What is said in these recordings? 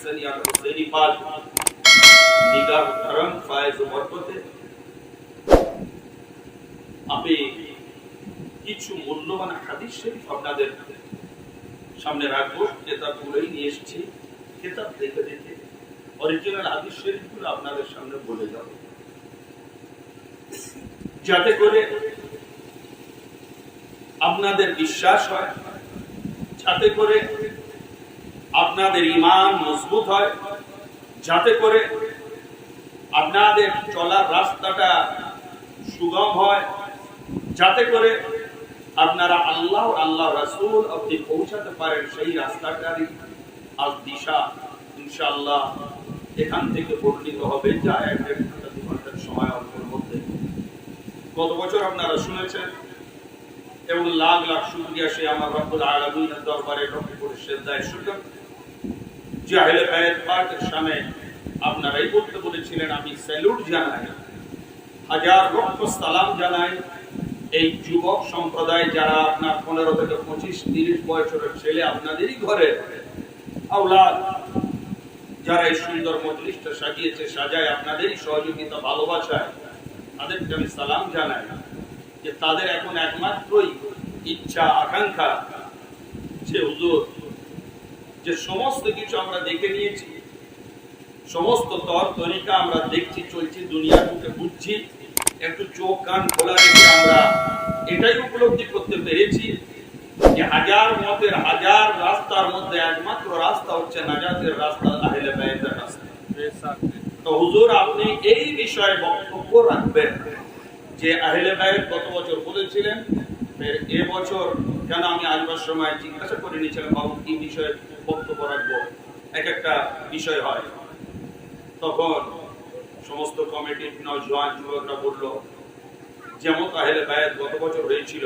হাসান আর হুসাইনি পাক নিগাহ করম ফায়েজ ও বরকতে আমি কিছু মূল্যবান হাদিস শরীফ আপনাদের সামনে রাখবো। কিতাবগুলোই নিয়ে এসেছি, কিতাব দেখে দেখে অরিজিনাল হাদিস শরীফগুলো আপনাদের সামনে বলে যাব, যাতে করে আপনাদের বিশ্বাস হয়, যাতে করে আপনাদের ঈমান মজবুত হয়, যাতে করে আপনাদের চলার রাস্তাটা সুগম হয়, যাতে করে আপনারা আল্লাহ আল্লাহ রাসূল অবধি পৌঁছাতে পারেন। সেই রাস্তাটারই আজ দিশা ইনশাআল্লাহ এখান থেকে বর্ণিত হবে, যা 1-2 ঘন্টার সময় অল্পের মধ্যে। গত বছর আপনারা শুনেছেন এবং লাখ লাখ শুকরিয়া সে আমার রব্বুল আলামিনের দরবারে লক্ষ করে সেজদায় শুকর যে আহলে বাইত পাকের সামনে আপনারাই বলতে বলেছিলেন। আমি স্যালুট জানাই, হাজার লক্ষ সালাম জানাই এই যুবক সম্প্রদায় যারা আপনার 15 থেকে 25-30 বছরের ছেলে, আপনাদেরই ঘরে আওলাদ, যারা এই সুন্দর মজলিসটা সাজিয়েছে, সাজায় আপনাদেরই সহযোগিতা ভালোবাসায় তাদেরকে আমি সালাম জানাই যে তাদের এখন একমাত্রই ইচ্ছা আকাঙ্ক্ষা যে হুজুর যে সমস্ত কিছু আমরা দেখে নিয়েছি, সমস্ত তর তরিকা আমরা দেখছি, চলছি, দুনিয়ার মুখে বুঝছি, একটু চোখ কান খোলা রেখে আমরা এটাই উপলব্ধি করতে পেরেছি যে হাজার মতের হাজার রাস্তার মধ্যে একমাত্র রাস্তা হচ্ছে নাজাতের রাস্তা, আহলে বাইতের রাস্তা। তো হুজুর আপনি এই বিষয়ে বক্তব্য রাখবেন যে আহলে বাইত গত বছর বলেছিলেন, এবছর কেন আমি আসবার সময় জিজ্ঞাসা করে নিয়েছিলাম বাবু কি বিষয়ে বক্তব্য রাখবো, এক একটা বিষয় হয়। তখন সমস্ত কমিটির নওজওয়ান যুবকরা বললো যেমন আহলে বাইত গত বছর হয়েছিল,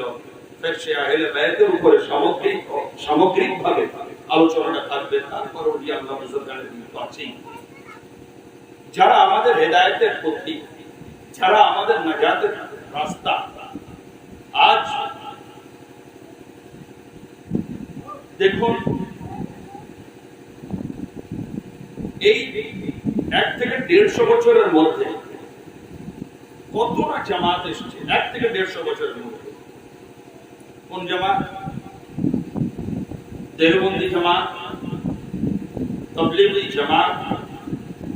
ফের সে আহলে বাইতের উপরে সামগ্রিকভাবে আলোচনাটা থাকবে। তারপর ওই আল্লাহ বুজুর্গানের দিন তো আছেই, যারা আমাদের হেদায়েতের প্রতীক, যারা আমাদের নাজাতের রাস্তা। আজ দেখুন এই 1 থেকে 150 বছরের মধ্যে কত না জামাত এসেছে। 1 থেকে 150 বছরের মধ্যে কোন জামাত? দেওবন্দি জামাত, তবলিগি জামাত,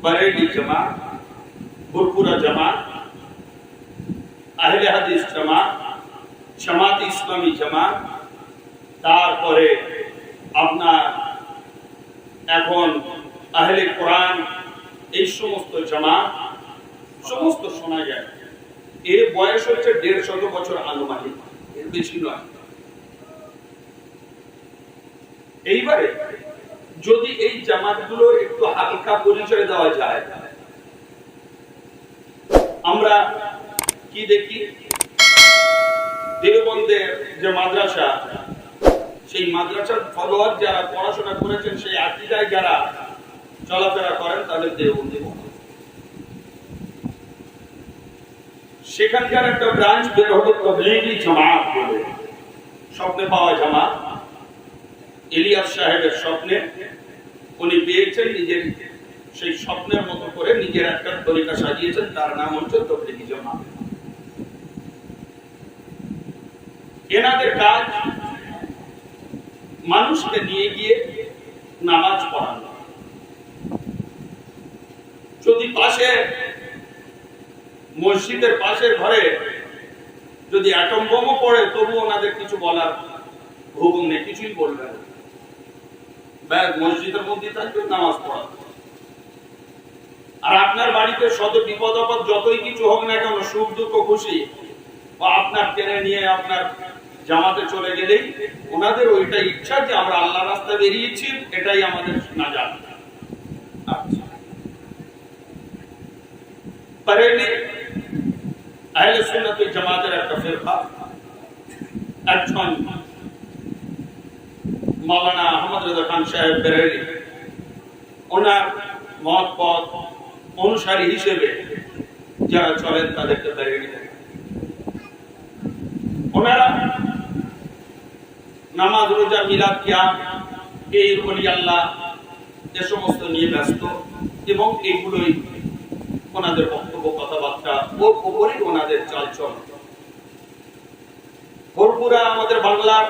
বরেলি জামাত, ফুরফুরা জামাত, আহলে হাদিস জামাত, জামাত ইসলামী জামাত, তারপরে আপনার এখন আহলে কোরআন, এই সমস্ত জামাত সমস্ত শোনা যায়। এর বয়স হচ্ছে 150 বছর আনুমানিক, এর বেশি নয়। এইবারে যদি এই জামাতগুলো একটু হালকা পরিচয় দেওয়া যায়, আমরা কি দেখি দেওবন্দের যে মাদ্রাসা, সেই মাদ্রাসার ফলোয়ার যারা পড়াশোনা করেছেন, সেই আকীদায় যারা চলাফেরা করেন তাদের দেওবন্দি। সেখানকার একটা ব্রাঞ্চ বের হলো তবলিগি জামাত বলে, স্বপ্নে পাওয়া জামাত। ইলিয়াস সাহেবের স্বপ্নে উনি পেয়েছেন, নিজের সেই স্বপ্নের মতো করে নিজের একটা তরিকা সাজিয়েছেন, তার নাম হচ্ছে তবলিগি জামাত। এনাদের কাজ মানুষকে নিয়ে গিয়ে নামাজ পড়ানো। যদি পাশে মসজিদের পাশের ঘরে যদি অ্যাটম বোমও পড়ে, তবু ওনাদের কিছু বলার হুকুম নেই, কিছুই বলবে না। মসজিদের মধ্যে থাকবে, নামাজ পড়া। আর আপনার বাড়িতে শত বিপদ আপদ যতই কিছু হোক না কেন, সুখ দুঃখ খুশি, বা আপনার টেনে নিয়ে আপনার জামাতে চলে গেলেই ওনাদের ওইটাই ইচ্ছা যে আমরা আল্লাহ রাস্তা বেরিয়েছি, এটাই আমাদের নাজাত। আচ্ছা, বরেলি আহলে সুন্নাত ওয়াল জামাতের একটা ফিরকা, একজন মাওলানা আহমদ রেজা খান সাহেব বরেলি, ওনার মত পথ অনুসারী হিসেবে যারা চলেন তাদেরকে বরেলি। ওনারা নামাজ, রোজা, মিলাদ, কিয়াম, এই ওলি আল্লাহ এ সমস্ত নিয়ে ব্যস্ত, এবং এগুলোই ওনাদের বক্তব্য, কথাবার্তা, ওর উপরেই ওনাদের চালচল। ভরপুরা আমাদের বাংলার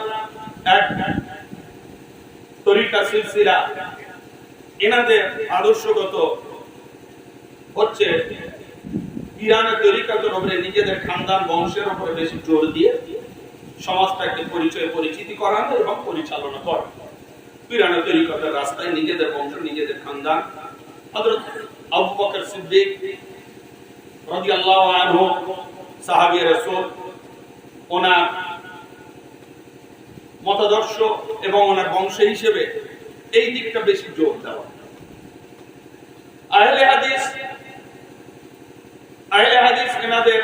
এক তরিকা সিলসিলা, এনাদের আদর্শগত হচ্ছে ইরানের তরিকার উপরে, নিজেদের খানদান বংশের উপরে বেশি জোর দিয়ে সমাজটাকে পরিচিতি করানো এবং পরিচালনা করা। ইরানের তরিকার রাস্তায় নিজেদের বংশ, নিজেদের খানদান। হযরত আবু বকর সিদ্দিক রাদিয়াল্লাহু আনহু সাহাবী রাসূল, ওনার মতাদর্শ এবং ওনার বংশ হিসেবে এই দিকটা বেশি জোর দেওয়া। আহলে হাদিস এনাদের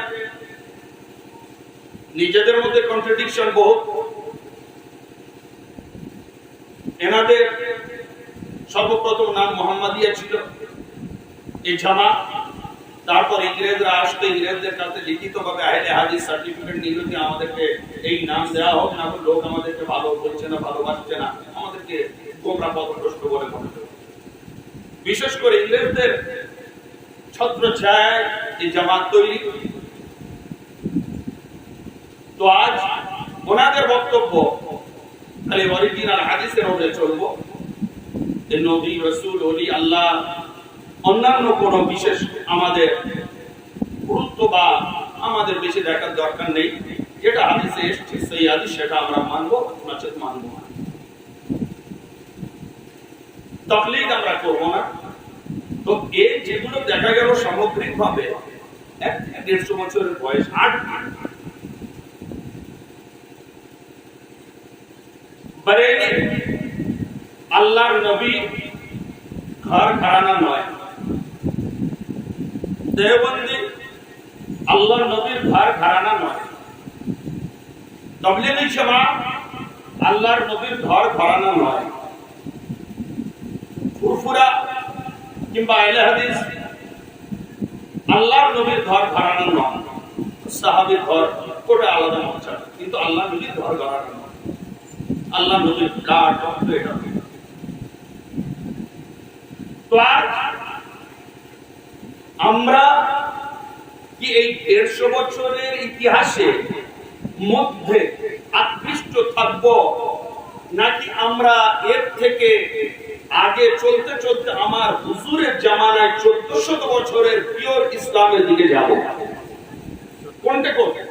নিজেদের মধ্যে কন্ট্রাডিকশন বহু। এনাদের সর্বপ্রথম নাম মোহাম্মদিয়া ছিল, এই জামাত। তারপর ইংরেজরা আসতে, ইংরেজদের কাছে লিখিতভাবে আহলে হাদিস সার্টিফিকেট নিল যে আমাদেরকে এই নাম দেওয়া হোক, না হলে লোক আমাদেরকে ভালো বলছে না, ভালোবাসছে না, আমাদেরকে গোমরা পথভ্রষ্ট বলে মনে করে। বিশেষ করে ইংরেজদের ছত্রছায়ায় এই জামাত তৈরি। তো আজ ওনাদের বক্তব্য খালি অরিজিনাল হাদিসের উপরে চলবো। এই নবী, রাসূল, ওলি, আল্লাহ, অন্যান্য কোন বিশেষ আমাদের গুরুত্ব বা আমাদের বেশি দেখার দরকার নেই। যেটা হাদিসে এসেছে সেই হাদিস, সেটা আমরা মানবো, নচেত মানবো না। তাকলিদ আমরা করবো না। তো এই যেগুলো দেখা গেল সামগ্রিক ভাবে 1 থেকে 150 বছরের বয়স, 8 বরেলি আল্লাহর নবী ঘর ঘরানা নয়। দেওবন্দি আল্লাহর নবীর ঘর ঘরানা নয়। তাবলীগী জামাত আল্লাহর নবীর ঘর ঘরানা নয়। ফুরফুরা কিংবা আহলে হাদিস আল্লাহর নবীর ঘর ঘরানা নয়। সাহাবীর ঘর কোটা আলাদা মর্যাদা, কিন্তু আল্লাহর নবীর ঘর ঘরানা নয়। আল্লাহ নবীর গাঢ় রক্ত এটা। তো আমরা কি এই 150 বছরের ইতিহাসে মধ্যে আকৃষ্ট থাকব, নাকি আমরা এর থেকে আগে চলতে চলতে আমার হুজুরের জামানায় 1400 বছরের পিওর ইসলামের দিকে যাব? কোনটা করবে?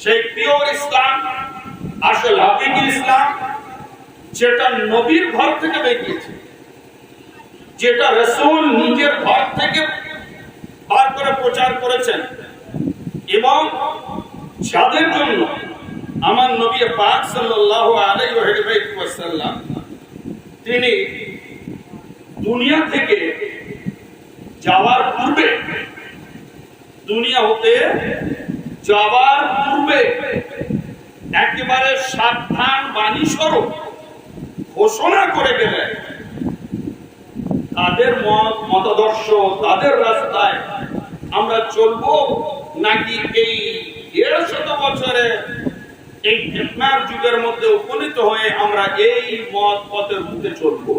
সেই পিওর ইসলাম, আসল হাকিকি ইসলাম, যেটা নবীর ঘর থেকে বেরিয়েছে, যেটা রাসূল নিজের ঘর থেকে বার করে প্রচার করেছেন, এবং যাদের জন্য আমার নবী পাক সাল্লাল্লাহু আলাইহি ওয়াসাল্লাম তিনি দুনিয়া থেকে যাওয়ার পূর্বে, দুনিয়া হতে যাওয়ার পূর্বে একেবারে সাবধান বাণী স্বরূপ ঘোষণা করে গেলেন, তাদের মতাদর্শ, তাদের রাস্তায় আমরা চলবো, নাকি এই 150 বছরে এই ফিতনার যুগের মধ্যে উপনীত হয়ে আমরা এই মত পথের মধ্যে চলবো?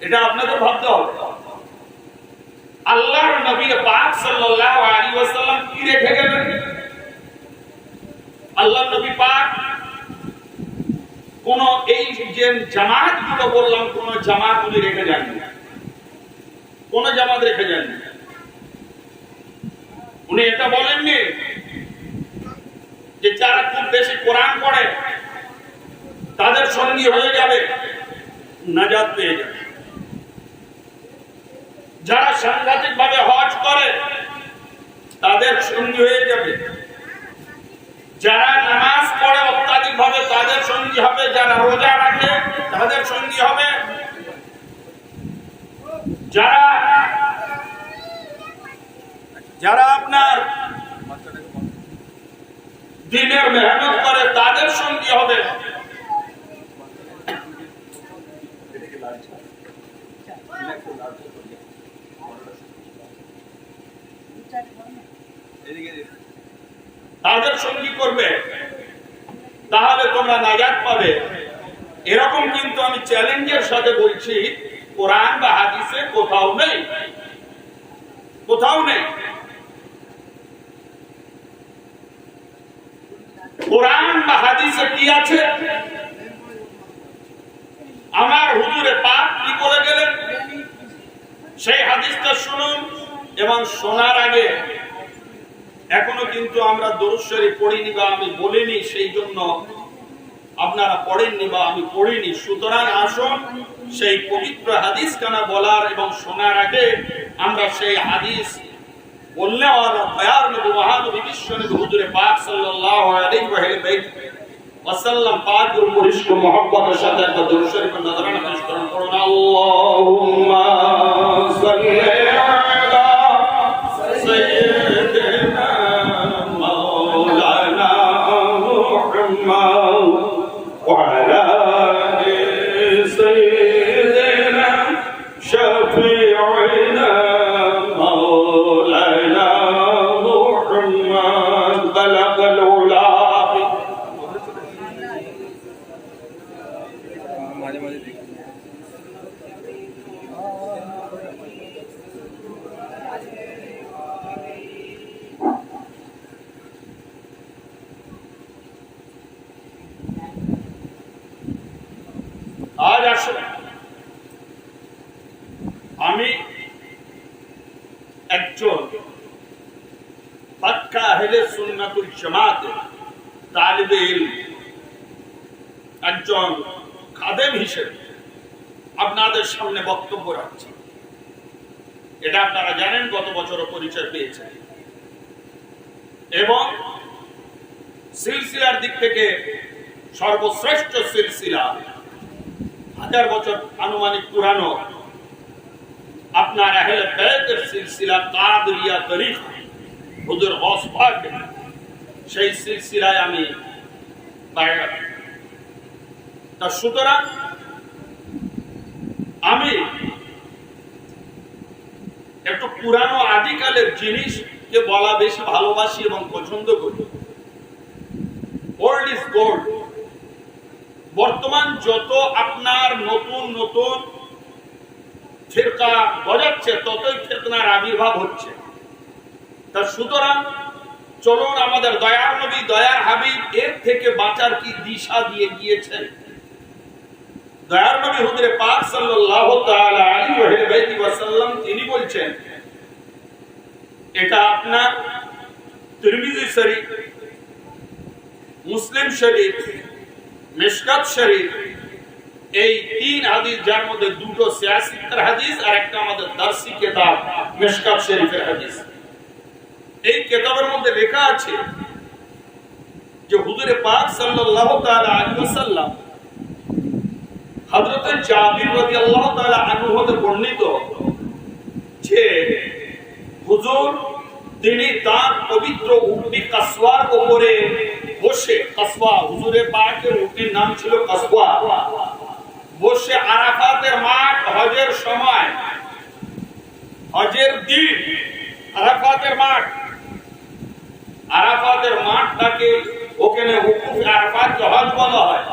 এটা আপনাদের ভাবতে হবে। আল্লাহর নবী পাক সাল্লাল্লাহু আলাইহি ওয়াসাল্লাম কি রেখে গেলেন? আল্লাহর নবী পাক কোন এই যে জামাত গুলো বললাম, কোন জামাত উনি রেখে যাননি, কোন জামাত রেখে যাননি। উনি এটা বলেননি যে যারা খুব বেশি কোরআন পড়ে তাদের সঙ্গী হয়ে যাবে, নাজাত পেয়ে যাবে। যারা সাংঘাতিক ভাবে হজ করে তাদের সঙ্গী হয়ে যাবে। যারা নামাজ পড়ে অত্যাধিক ভাবে তাদের সঙ্গী হবে। যারা রোজা রাখে তাদের সঙ্গী হবে। যারা আপনার দিনের মেহনত করে তাদের সঙ্গী হবে। তাদের সঙ্গী করবে, তাহলে তোমরা নাজাত পাবে। এরকম কিন্তু আমি চ্যালেঞ্জের সাথে বলছি কোরআন বা হাদিসে কোথাও নেই, কোথাও নেই। কোরআন বা হাদিসে কি আছে? আমার হুজুরে পাক কি বলে গেলেন সেই হাদিসটা শুনুন। এবং শোনার আগে এখনো কিন্তু আমরা দরুদ শরীফ পড়িনি বা আমি বলিনি, সেই জন্য আপনারা পড়েননি বা আমি পড়িনি। সুতরাং আসুন সেই পবিত্র হাদিস কানা বলার এবং শোনার আগে আমরা সেই হাদিস বললে দয়ার নবী মহানবী বিশ্বনবী হুজুরে পাক সাল্লাল্লাহু আলাইহি ওয়াসাল্লাম পাকের উপর ইশক ও মহব্বতের সাথে একটা দরুদ শরীফ নজরানা পেশ করুন। পড়ুন আল্লাহুম্মা সাল্লি আলা সাইয়্যিদিনা মাওলানা মুহাম্মদ ওয়া আলা আলি সাইয়্যিদিনা শাফিউনা মাওলানা মুহাম্মদ বালাগাল উলা। আজ আসলে আমি একজন পাক্কা আহলে সুন্নাতুল জামাতের তালিবে ইলম, একজন খাদেম হিসেবে আপনাদের সামনে বক্তব্য রাখছি। এটা আপনারা জানেন, গত বছরও পরিচয় পেয়েছেন এবং সিলসিলার দিক থেকে সর্বশ্রেষ্ঠ সিলসিলা, 1000 বছর আনুমানিক পুরানো আপনার আহলে বাইতের সিলসিলা কাদরিয়া তরিকা হুজুর গৌস পাক, সেই সিলসিলায় আমি বায়াত। তা সুতরাং আমি একটু পুরানো আদিকালের জিনিসকে বলা বেশি ভালোবাসি এবং পছন্দ করি। Old is gold. বর্তমান যত আপনার নতুন নতুন ফিরকা গজাচ্ছে ততই ফিতনার আবির্ভাব হচ্ছে। তা সুতরাং চলুন আমাদের দয়ার নবী দয়ার হাবিব এর থেকে বাঁচার কি দিশা দিয়ে গিয়েছেন। দয়ার নবী হুজুরে পাক সাল্লাল্লাহু তাআলা আলাইহি ওয়াসাল্লাম তিনি বলছেন, এটা আপনার তিরমিজি শরীফ, মুসলিম শরীফ, মিশকাত শরীফ, এই 3 হাদিস, যার মধ্যে 2টো সিয়াসিতের হাদিস আর একটা আমাদের দারসি কিতাব মিশকাত শরীফের হাদিস। এই কিতাবের মধ্যে লেখা আছে যে হুজুরে পাক সাল্লাল্লাহু তাআলা আলাইহি ওয়াসাল্লাম হযরত জাবির রাদিয়াল্লাহু তাআলা আনহু হতে বর্ণিত যে হুজুর তিনি তার পবিত্র উটনি কাসওয়ার উপরে বসে, কাসওয়া হুজুরে পাকের উটনির নাম ছিল কাসওয়া, বসে আরাফাতের মাঠ হজের সময়, হজের দিন আরাফাতের মাঠ, আরাফাতের মাঠটাকে ওখানে উকুফ আরাফাত হজ বলা হয়।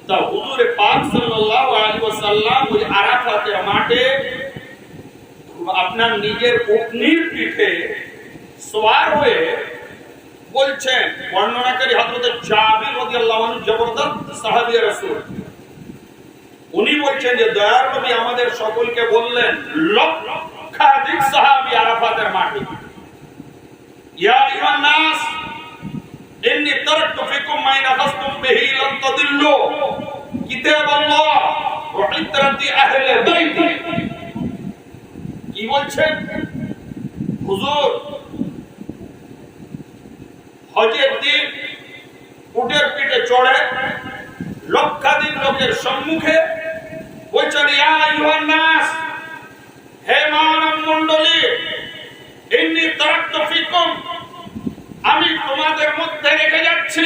তা হুজুরে পাক সাল্লাল্লাহু আলাইহি ওয়াসাল্লাম ওই আরাফাতের মাঠে আপনার নিজের উটনির পিঠে সওয়ার হয়ে বলছেন, বর্ণনাকারী হযরত জাবির রাদিয়াল্লাহু আনহু জবরদস্ত সাহাবী রাসূল, উনি বলছেন যে দয়ার নবী আমাদের সকলকে বললেন, লক্ষাধিক সাহাবী আরাফাতের মাঠে, ইয়া আইয়ুহান নাস ইন্নী তারাকতু ফিকুম মা ইন আখাযতুম বিহি লান তাদিল্লু কিতাবাল্লাহ ওয়া ইতরাতি আহলে বাইতি। কি বলছেন হুজুর? হজের দিন উটের পিঠে চড়ে লক্ষাধিক লোকের সম্মুখে বলছেন, ইয়া আইয়ুহান নাস, হে মানব মণ্ডলী, ইন্নী তারাকতু ফিকুম, আমি তোমাদের মধ্যে রেখে যাচ্ছি,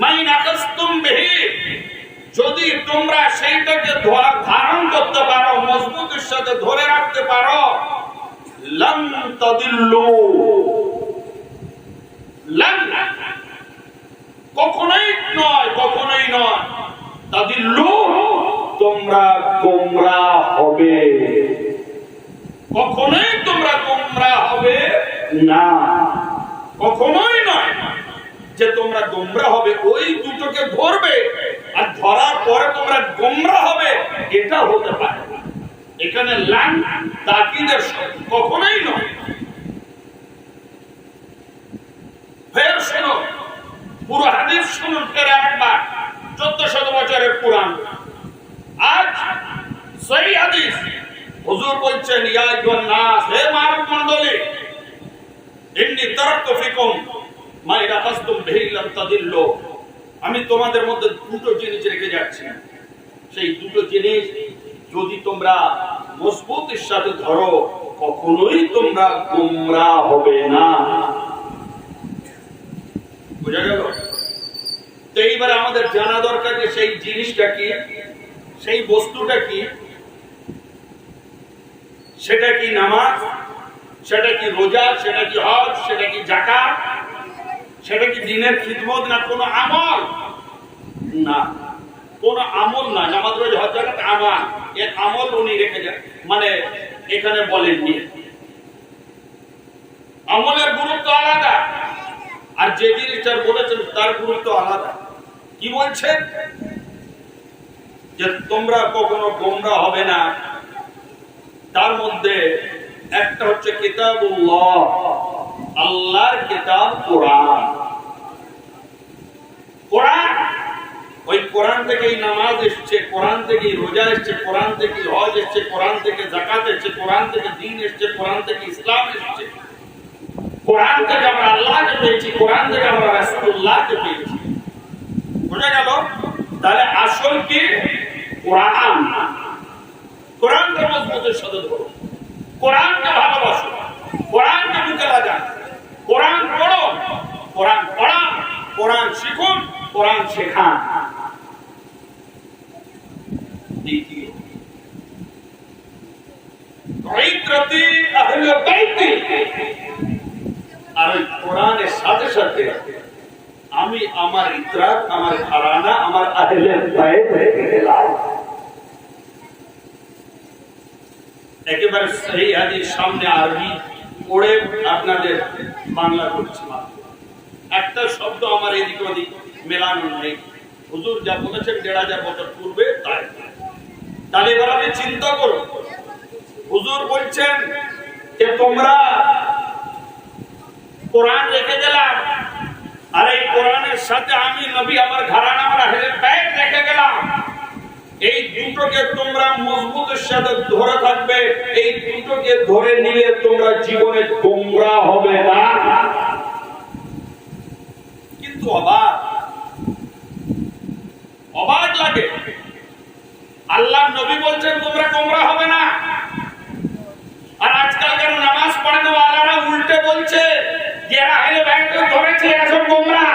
মাইন আকাস্তুম বিহি, যদি তোমরা সেইটাকে ধারণ করতে পারো, মজবুতের সাথে ধরে রাখতে পারো, লান তাদিল্লু, লান, কখনোই নয়, কখনোই নয়, তাদিল্লু, তোমরা গোমরাহ হবে। কখনোই তোমরা গোমরাহ হবে না, কখনোই নয় যে তোমরা গোমরাহ হবে। ওই দুটোকে ধরবে আর ধরার পরে তোমরা গোমরাহ হবে, এটা হতে পারে না। এখানে লান তাকিদের কখনোই নয়। ফের শোনো, পুরো হাদিস শুনুন ফের একবার। 1400 বছরের পুরাণ, আজ সহি হাদিস। হুজুর বলছেন, ইয়া আইয়ুহান নাস, হে মানব মণ্ডলী, ইন্নী তারাকতু ফিকুম মা ইযা আখাযতুম বিহি লান তাদিল্লু। আমি তোমাদের মধ্যে দুটো জিনিস রেখে যাচ্ছি, সেই দুটো জিনিস যদি তোমরা মজবুতির সাথে ধরো, কখনোই তোমরা গোমরাহ হবে না। বুঝা গেল? তো এইবার আমাদের জানা দরকার যে সেই জিনিসটা কি, সেই বস্তুটা কি। সেটা কি নামাজ, সেটা কি রোজা, সেটা কি হজ, সেটা কি যাকাত, সেটা কি দ্বীনের খিদমত, না কোনো আমল? না, কোন আমল না। নামাজ রোজা হজ যাকাত আমল, এর আমল উনি রেখে যান, মানে এখানে বলেননি। আমলের গুরুত্ব আলাদা, আর যে জিনিসটার বলেছেন তার গুরুত্ব আলাদা। কি বলছেন? যে তোমরা কখনো গোমরাহ হবে না। তার মধ্যে একটা হচ্ছে কিতাবুল্লাহ, আল্লাহর কিতাব কোরআন। কোরআন, ওই কোরআন থেকেই নামাজ এসছে, কোরআন থেকেই রোজা এসছে, কোরআন থেকে হজ এসছে, কোরআন থেকে যাকাত এসছে, কোরআন থেকে দ্বীন এসছে, কোরআন থেকে ইসলাম এসছে। কোরআন থেকে আমরা আল্লাহকে পেয়েছি, কোরআন থেকে আমরা রাসূলুল্লাহকে পেয়েছি। বুঝা গেল? তাহলে আসল কি? কোরআন। কোরআনকে মজবুতের সাথে ধরো, কোরআনকে ভালোবাসো, কোরআনকে বুকে লাগান, কোরআন পড়ো, কোরআন পড়ান, কোরআন শিখুন, কোরআন শেখান। দ্বিতীয়, ইত্রাতি আহলে বাইতি। আর ওই কোরআনের সাথে সাথে আমি আমার ইতরাত, আমার ঘরানা, আমার আহলে বাইত রেখে গেলাম। একেবারে সহি হাদিস সামনে আরবি পড়ে আপনাদের বাংলা করছি। একটা শব্দ আমার এদিক ওদিক মেলানো নেই। হুজুর যা বলেছেন 1500 বছর পূর্বে তাই। তাহলে এবার আপনি চিন্তা করুন, হুজুর বলছেন যে তোমরা কোরআন রেখে গেলাম, আর এই কোরআনের সাথে আমি নবী, আমার ঘরানা, আমার আহলে বাইত রেখে গেলাম। এই দুটোকে তোমরা মজবুতের সাথে ধরে থাকবে। এই দুটোকে ধরে নিলে তোমরা জীবনে গোমরাহ হবে না। কিন্তু অবাক লাগে, আল্লাহ নবী বলছেন তোমরা গোমরাহ হবে না, আর আজকালকার নামাজ পড়ানো ওয়ালারা উল্টে বলছে যে এরা আহলে বাইতকে ধরেছে, এরা সব গোমরাহ।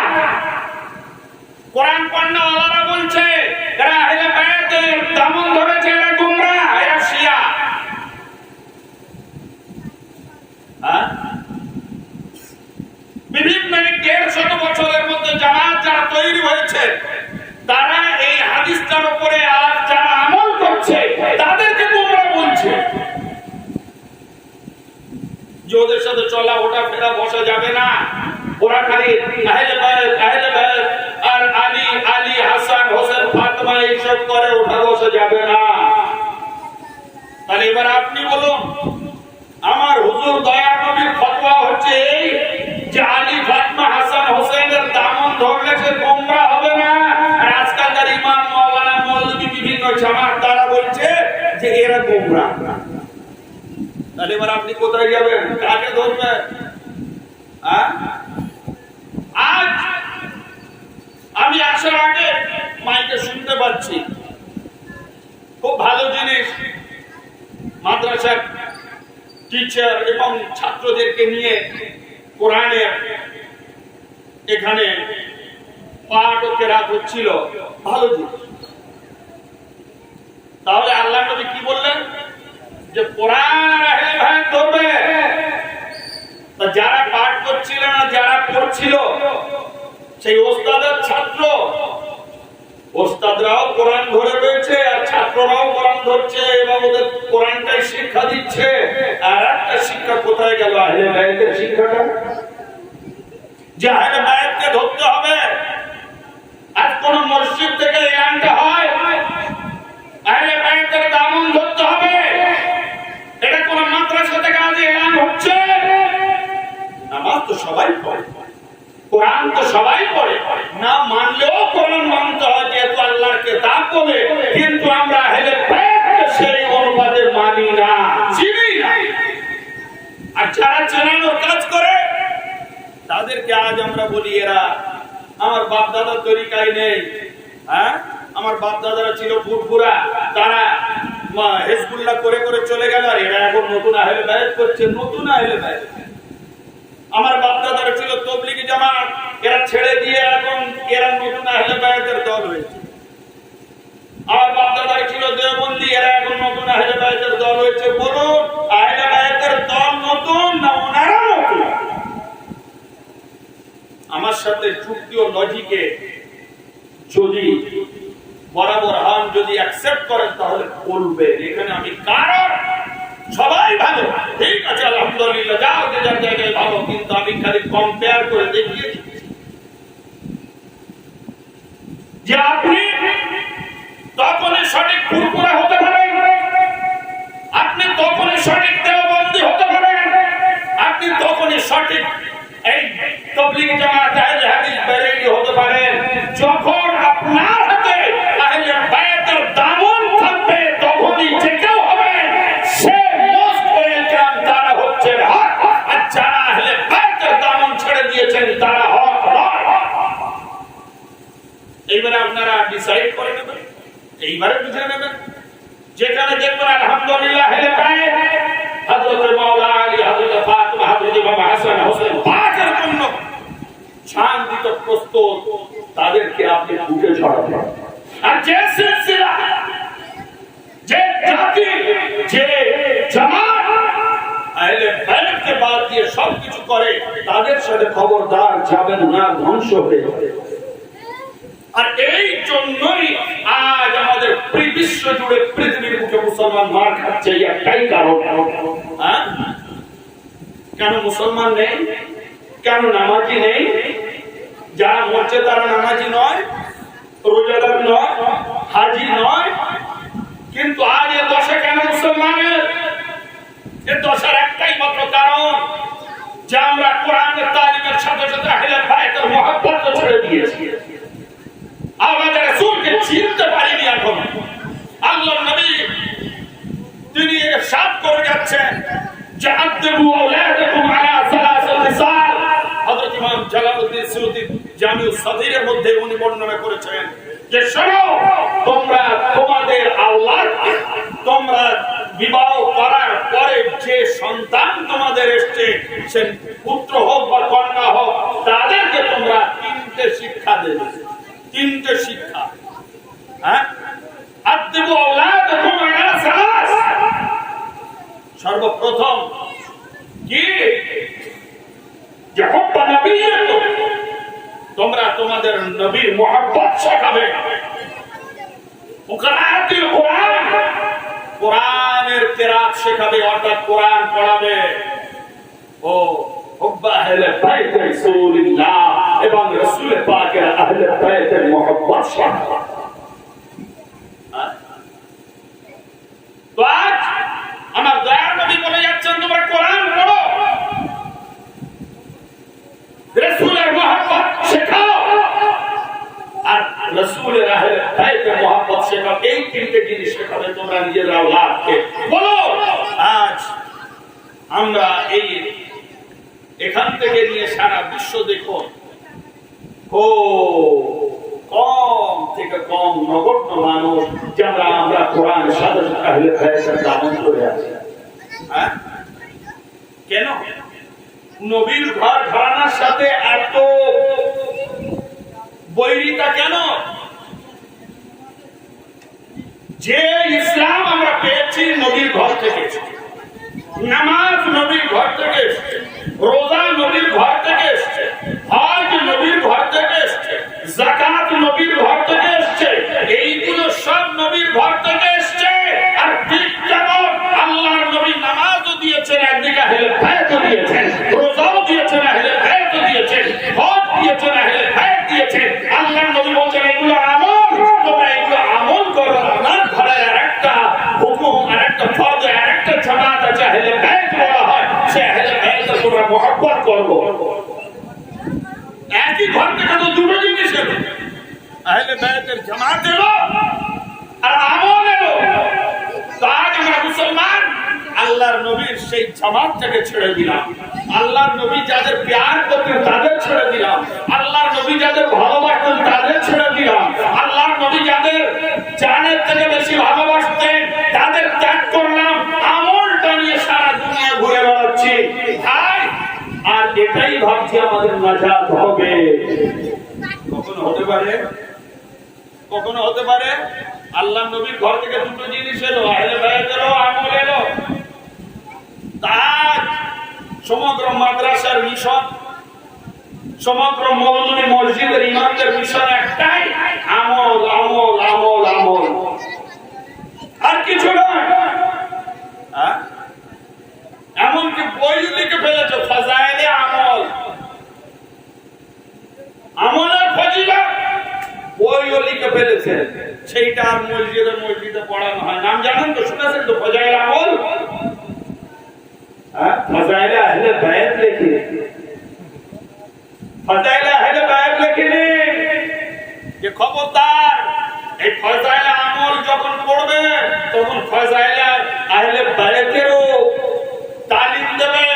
কোরআন পড়ানো ওয়ালারা বলছে এরা আহলে বাইতের দামন ধরেছে, এরা গোমরাহ, এরা শিয়া। বিভিন্ন 150 বছরের মধ্যে জামাত যারা তৈরি হয়েছে, তারা এই হাদিসটার উপরে আর যারা আমল করছে তাদেরকে গোমরাহ বলছে। যে ওদের সাথে চলা ওটা ফেরা বসা যাবে না, ওরা খালি আহলে বাইত আর আলী হাসান হোসেন ফাতেমা এইসব করে ওঠা বসা যাবে না। তাহলে এবার আপনি বলুন, আমার হুজুর দয়া নবীর ফতোয়া হচ্ছে এই যে আলী ফাতেমা হাসান হোসেনের দামন ধরলে সে গোমরাহ হবে না, আর আজকালকার ইমাম মাওলানা মৌলভী বিভিন্ন জামাত তারা বলছে যে এরা গোমরাহ। তাহলে এবার আপনি কোথায় যাবেন, কাকে ধরবেন? আজ আমি আসার আগে মাইকে শুনতে পাচ্ছি খুব ভালো জিনিস, মাদ্রাসার টিচার এবং ছাত্রদেরকে নিয়ে কোরআনের এখানে পাঠ ও কেরাত হচ্ছিল, ভালো জিনিস। তাহলে আল্লাহ নবী কি বললেন? যে কোরআন আহলে বাইত ধরবে। তা যারা পাঠ করছিল না, যারা পড়ছিল, সেই ওস্তাদের ছাত্র ওস্তাদরাও কোরআন ধরে রয়েছে আর ছাত্ররাও কোরআন ধরছে এবং ওদের কোরআনটাই শিক্ষা দিচ্ছে। আর একটা শিক্ষা কোথায় গেল? আহলে বায়াতের শিক্ষাটা, যে আহলে বায়াতকে ধরতে হবে। আজ কোন মসজিদ থেকে এলানটা হয় আহলে বায়াতের দামন ধরতে হবে, এটা কোন মাদ্রাসা থেকে আজ এলান হচ্ছে? নামাজ তো সবাই পড়ে, কোরআন তো সবাই পড়ে, না মানলেও কোরআন মানতে হয় যেহেতু আল্লাহর কিতাব বলে। কিন্তু আমরা আহলে বায়াতকে সেই অনুপাতে মানি না, চিনি না। আর যারা চেনানোর কাজ করে তাদেরকে আজ আমরা বলি এরা আমার বাপ দাদার তরিকায় নেই। হ্যাঁ, আমার বাপ দাদারা ছিল ফুরফুরা, তারা হিজবুল্লাহ করে করে চলে গেল, আর এরা এখন নতুন আহলে বায়াত করছে। নতুন আহলে বায়াত, আমার বাপ দাদারা ছিল তবলিগি জামাত, এরা ছেড়ে দিয়ে এখন এরা নতুন আহলে বায়াতের দল হয়েছে। আমার বাপ দাদারা ছিল দেওবন্দি, এরা এখন নতুন আহলে বায়াতের দল হয়েছে। বলুন, আহলে বায়াতের দল নতুন না ওনারা নতুন? আমার সাথে যুক্তি ও লজিকে যদি বরাবর হন, যদি অ্যাকসেপ্ট করেন তাহলে বলবেন এখানে আমি কারণ সবাই ভালো, ঠিক আছে আলহামদুলিল্লাহ, যাও যে যার জায়গায় ভালো, কিন্তু আমি খালি কম্পেয়ার করে দেখিয়েছি যে আপনি তখনই সঠিক ফুরফুরা হতে পারেন, আপনি তখনই সঠিক দেওবন্দি হতে পারেন, আপনি তখনই সঠিক এই তাবলীগী জামাত আহলে হাদিস বেরেলভী হতে পারেন যখন আপনার হাতে আহলে বায়াতের দামন থাকবে। তখনই যে কেউ হবে সে মোস্ট ওয়েলকাম, তারা হচ্ছে হক। আর যারা আহলে বায়াতের দামন ছেড়ে দিয়েছেন তারা হক নয়। এইবারে আপনারা ডিসাইড করে নেবেন, এইবারে বুঝে নেবেন। যেখানে দেখবেন আলহামদুলিল্লাহ আহলে বায়াত, হযরত মাওলা আলী, হযরত ফাতিমা, হযরত ইমাম হাসান হোসেন পাকের জন্য শান্তিত প্রস্তুত, তাদেরকে আপনি বুকে ছড়াবেন। আর যে সিলসিলা, যে জাতি, যে জামাত আহলে বায়াতকে বাদ দিয়ে সবকিছু করে, তাদের সাথে খবরদার যাবেন না, ধ্বংস হয়ে যাবে। আর এই জন্যই আজ আমাদের বিশ্ব জুড়ে পৃথিবীর মুখে মুসলমান মার খাচ্ছে, একটাই কারণ। কেন মুসলমান নেই? কেন নামাজি নেই? যারা মরছে তারা নামাজি নয়, রোজাদার নয়, হাজি নয়, কিন্তু আজ এ দশা কেন মুসলমানের? এ দশার একটাই মাত্র কারণ যে আমরা কোরআনের তালিমের সাথে সাথে আহলে বায়াতের মহব্বত ছেড়ে দিয়েছি। আমাদের রাসূলকে চিনতে পারিনি এখন। আল্লাহর নবী তিনি ইরশাদ করে যাচ্ছেন যে আদবু আওলাদাকুম আলা সালাসাতি খিসাল। হযরত ইমাম জালালউদ্দিন সুয়ুতী জামিউস সাগীরের মধ্যে উনি বর্ণনা করেছেন যে শোনো, তোমরা তোমাদের আওলাদকে তোমরা বিবাহ করার পরে যে সন্তান তোমাদের এসছে, সে পুত্র হোক বা কন্যা হোক, তাদেরকে তোমরা তিনটে শিক্ষা দেবে। তিনটে শিক্ষা। হ্যাঁ, আদবু আওলাদাকুম আলা সালাস। সর্বপ্রথম কি? যে হুব্বা নবিয়্যিকুম, তোমরা তোমাদের নবীর মুহাব্বত শেখাবে। ওয়াকিরাআতিল কুরআন, কোরআনের কিরাত শেখাবে, অর্থাৎ কোরআন পড়াবে। ও হুব্বা আহলে বাইত রাসূলিল্লাহ, এবং রাসূল পাকের আহলে বাইতের মুহাব্বত শেখাবে। তো আজ আমার দয়ার নবী বলে যাচ্ছেন তোমরা কোরআন পড়ো, রাসূলের মুহাব্বত শেখাও, আর রাসূলের আহলে বাইতের মুহাব্বত শেখাও। এই তিনটে জিনিস শেখাবে তোমরা নিজের আওলাদকে। বলো, আজ আমরা এই এখান থেকে নিয়ে সারা বিশ্ব দেখো, কম থেকে কম নগণ্য মানুষ যারা আমরা কোরআন সাথে সাথে আহলে বায়াতের দামন করে আছি। হ্যাঁ, কেন? নবীর ঘর ঘরানার সাথে এত বৈরিতা কেন? যে ইসলাম আমরা পেয়েছি নবীর ঘর থেকে, নামাজ নবীর ঘর থেকে এসছে, রোজা নবীর ঘর থেকে এসছে, হজ নবীর ঘর থেকে এসছে, যাকাত নবীর ঘর থেকে এসছে, এইগুলো সব নবীর ঘর থেকে এসছে। আর ঠিক যেমন আল্লাহর নবী নামাজও দিয়েছেন, একদিকে আহলে বায়াতও দিয়েছেন, রোজাও দিয়েছেন, আহলে বায়াতও দিয়েছেন, হজ দিয়েছেন, আহলে বায়াত দিয়েছেন। আল্লাহর নবী বলছেন এগুলো আমল, তোমরা এগুলো আমল করো। আমার ঘরে আরেকটা হুকুম, আরেকটা ফরজ, আরেকটা জামাত আছে, আহলে বায়াত বলা হয়। সে আহলে বায়াতের তোমরা মহব্বত করবো। একই ঘর থেকে তো দুটো জিনিস এলো, আহলে বায়াতের জামাত এলো আর আমল এলো। তো আজ আমরা মুসলমান আল্লাহর নবীর সেই জামাতটাকে ছেড়ে দিলাম, আল্লাহর নবী যাদের প্যার করতেন তাদের ছেড়ে দিলাম, আল্লাহর নবী যাদের ভালোবাসতেন তাদের ছেড়ে দিলাম, আল্লাহর নবী যাদের জানের থেকে বেশি ভালোবাসতেন তাদের ত্যাগ করলাম। আমলটা নিয়ে সারা দুনিয়া ঘুরে বেড়াচ্ছি ভাই, আর এটাই ভাবছি আমাদের নাজাত হবে। কখনো হতে পারে, কখনো হতে পারে আল্লাহ নবীর ঘর থেকে দুটো জিনিস এলো, আহলে বায়াত এলো, আমল এলো। তার সমগ্র মাদ্রাসার মিশন, সমগ্র মৌলভী মসজিদের ইমামদের মিশন একটাই, আমল আমল আমল আমল, আর কিছু নয়। এমনকি বই লিখে ফেলেছে ফাজাইলে আমল, আমলের ফজিলত বইও লিখে ফেলেছে, সেইটা আর মসজিদে পড়ানো হয়। নাম জানেন তো, শুনেছেন তো ফাজাইলে আমল, ফাজাইলে আহলে বায়াত লিখে, ফাজাইলে আহলে বায়াত লিখে যে খবরদার এই ফাজাইলে আমল যখন পড়বে তখন ফাজাইলে আহলে বায়াতেরও তালিম দেবে।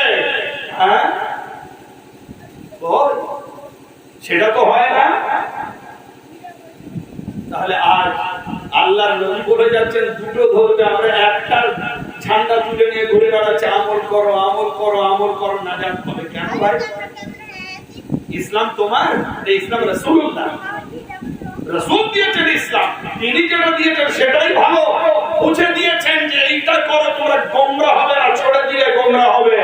সেটা তো হয় না। তাহলে আজ আল্লাহর নবী বলে যাচ্ছেন দুটো ধরবে, আমরা একটার ঝান্ডা তুলে নিয়ে ঘুরে বেড়াচ্ছে আমল করো আমল করো আমল করো, না জান হবে কেন ভাই? ইসলাম তোমার, ইসলাম রাসূলুল্লাহ, রাসূল দিয়েছেন ইসলাম, তিনি যেটা দিয়েছেন সেটাই ভালো। বুঝে দিয়েছেন যে এইটা করো তোমরা গোমরা হবে না, ছেড়ে দিলে গোমরা হবে।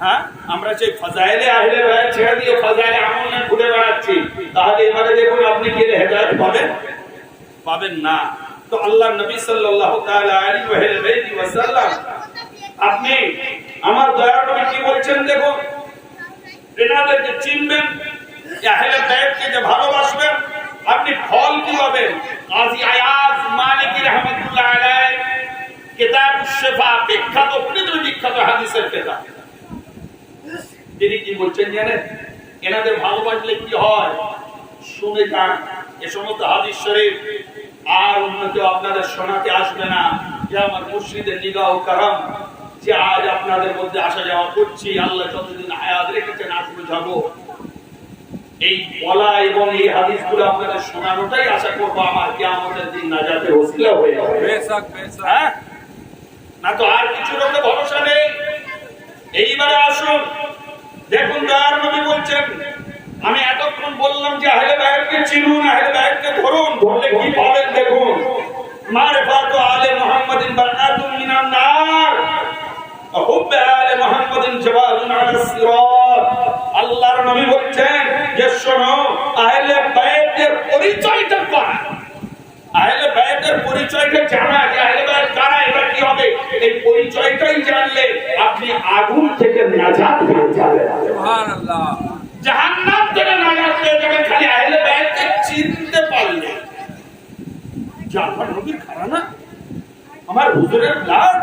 হ্যাঁ, আমরা সেই ফাজাইলে আহলে বায়াত ছেড়ে দিয়ে ফাজাইলে আমল নিয়ে ঘুরে বেড়াচ্ছি, তাহলে এবারে দেখুন আপনি কি হেদায়েত পাবেন? পাবেন না। তো আল্লাহর নবী সাল্লাল্লাহু তাআলা আলাইহি ওয়াসাল্লাম, আপনি আমার দয়ার নবী কি বলছেন দেখুন, এনাদেরকে চিনবেন, আহলে বায়াতকে যে ভালোবাসবেন, আপনি ফল কি পাবেন? কাজী আয়াজ মালিকি রাহমাতুল্লাহ আলাইহি কিতাবুশ শিফা, বিখ্যাত বিখ্যাত হাদিসের কিতাব, তিনি কি বলছেন জানেন? এনাদের ভালোবাসলে কি হয় শুনে যান। এ সমস্ত হাদিস শরীফ আর অন্য কেউ আপনাদের শোনাতে আসবে না। যে আমার মুর্শিদের নিগাহ ও কারাম, যে আজ আপনাদের মধ্যে আসা যাওয়া করছি, আল্লাহ যতদিন হায়াত রেখেছেন আসবো যাব, এই বলা এবং এই হাদিসগুলো আপনাদের শোনানোটাই আশা করবো আমার কিয়ামতের দিন নাজাতের ওসিলা হয়ে যাবে। হ্যাঁ, না তো আর কিছুর উপরে ভরসা নেই। এইবারে আসুন দেখুন, দয়ার নবী বলছেন, আমি এতক্ষণ বললাম যে আহলে বায়াতকে চিনুন, আহলে বায়াতকে ধরুন, ধরলে কি পাবেন দেখুন। মারিফাতু আলে মুহাম্মাদিন বারাতুম মিনান নার, হুব্ব আলে মুহাম্মাদিন জাওয়াদুন আলাস সিরাত। আল্লাহর নবী বলছেন যে শোনো, আহলে বায়াতের পরিচয়টা কারা, আহলে বায়াতের পরিচয়টা জানা, যে আহলে বায়াত কারা, এটা কি হবে, এই পরিচয়টাই জানলে আপনি আগুন থেকে নাজাত পেয়ে যাবেন। সুবহানাল্লাহ, জাহান্নাম থেকে নাজাত পেয়ে যাবেন খালি আহলে বায়াতকে চিনতে পারলে। যে আমার নবীর খারা না, আমার হুজুরের ব্লাড,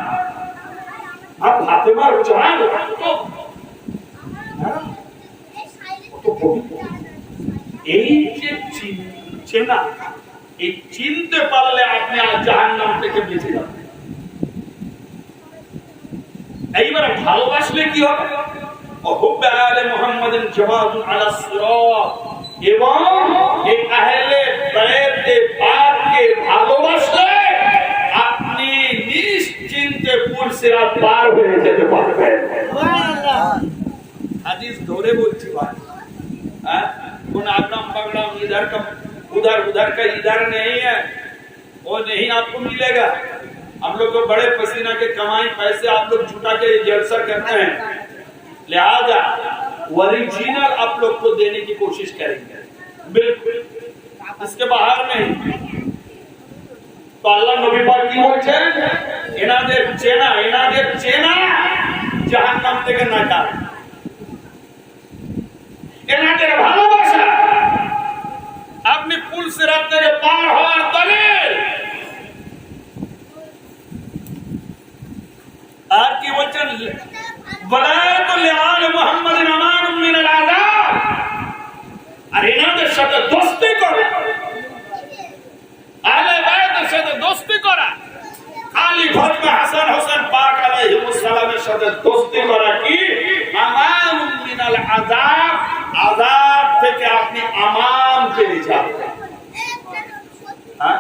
আর ফাতেমার জান, এই যে চেনা, এই চিনতে পারলে আপনি আর জাহান্নাম থেকে বেঁচে যাবেন। এইবার ভালোবাসলে কি হবে? হুব্বে আলে মুহাম্মাদিন জাওয়াদুন আলাস সিরাত, এবং এই আহলে বায়াতে পাককে ভালোবাসলে আপনি নিশ্চিন্তে পুল সিরাত পার হয়ে যেতে পারবেন। সুবহানাল্লাহ, হাদিস ধরে বলছি ভাই। हां कोन आगड़म पगड़म इधर का उधर का इधर नहीं है, वो नहीं आपको मिलेगा। हम लोग तो बड़े पसीना के कमाई पैसे आप लोग जुटा के जलसा करते हैं, लिहाजा ओरिजिनल आप लोग को देने की कोशिश करेंगे। बिल्कुल इसके बाहर नहीं। तो अल्लाह नबी पाक কি বলছেন, এনাদের চেনা জাহান্নাম থেকে নাজাত, এনাদের ভালোবাসা আপনি পুল সিরাত থেকে পার হওয়ার দলিল। আর কি বলছেন, ওয়ালাতুল আল মুহাম্মাদিন আমানুম মিনাল আযাব, আর এনাদের সাথে দোস্তি করা, আহলে বাইতের সাথে দোস্তি করা, আলী ফাতেমা হাসান হোসেন পাক আলাইহিস সালামের সাথে দোস্তি করা কি আমানুম মিনাল আযাব, আযাব থেকে আপনি আমান পেয়ে যাবেন। হ্যাঁ,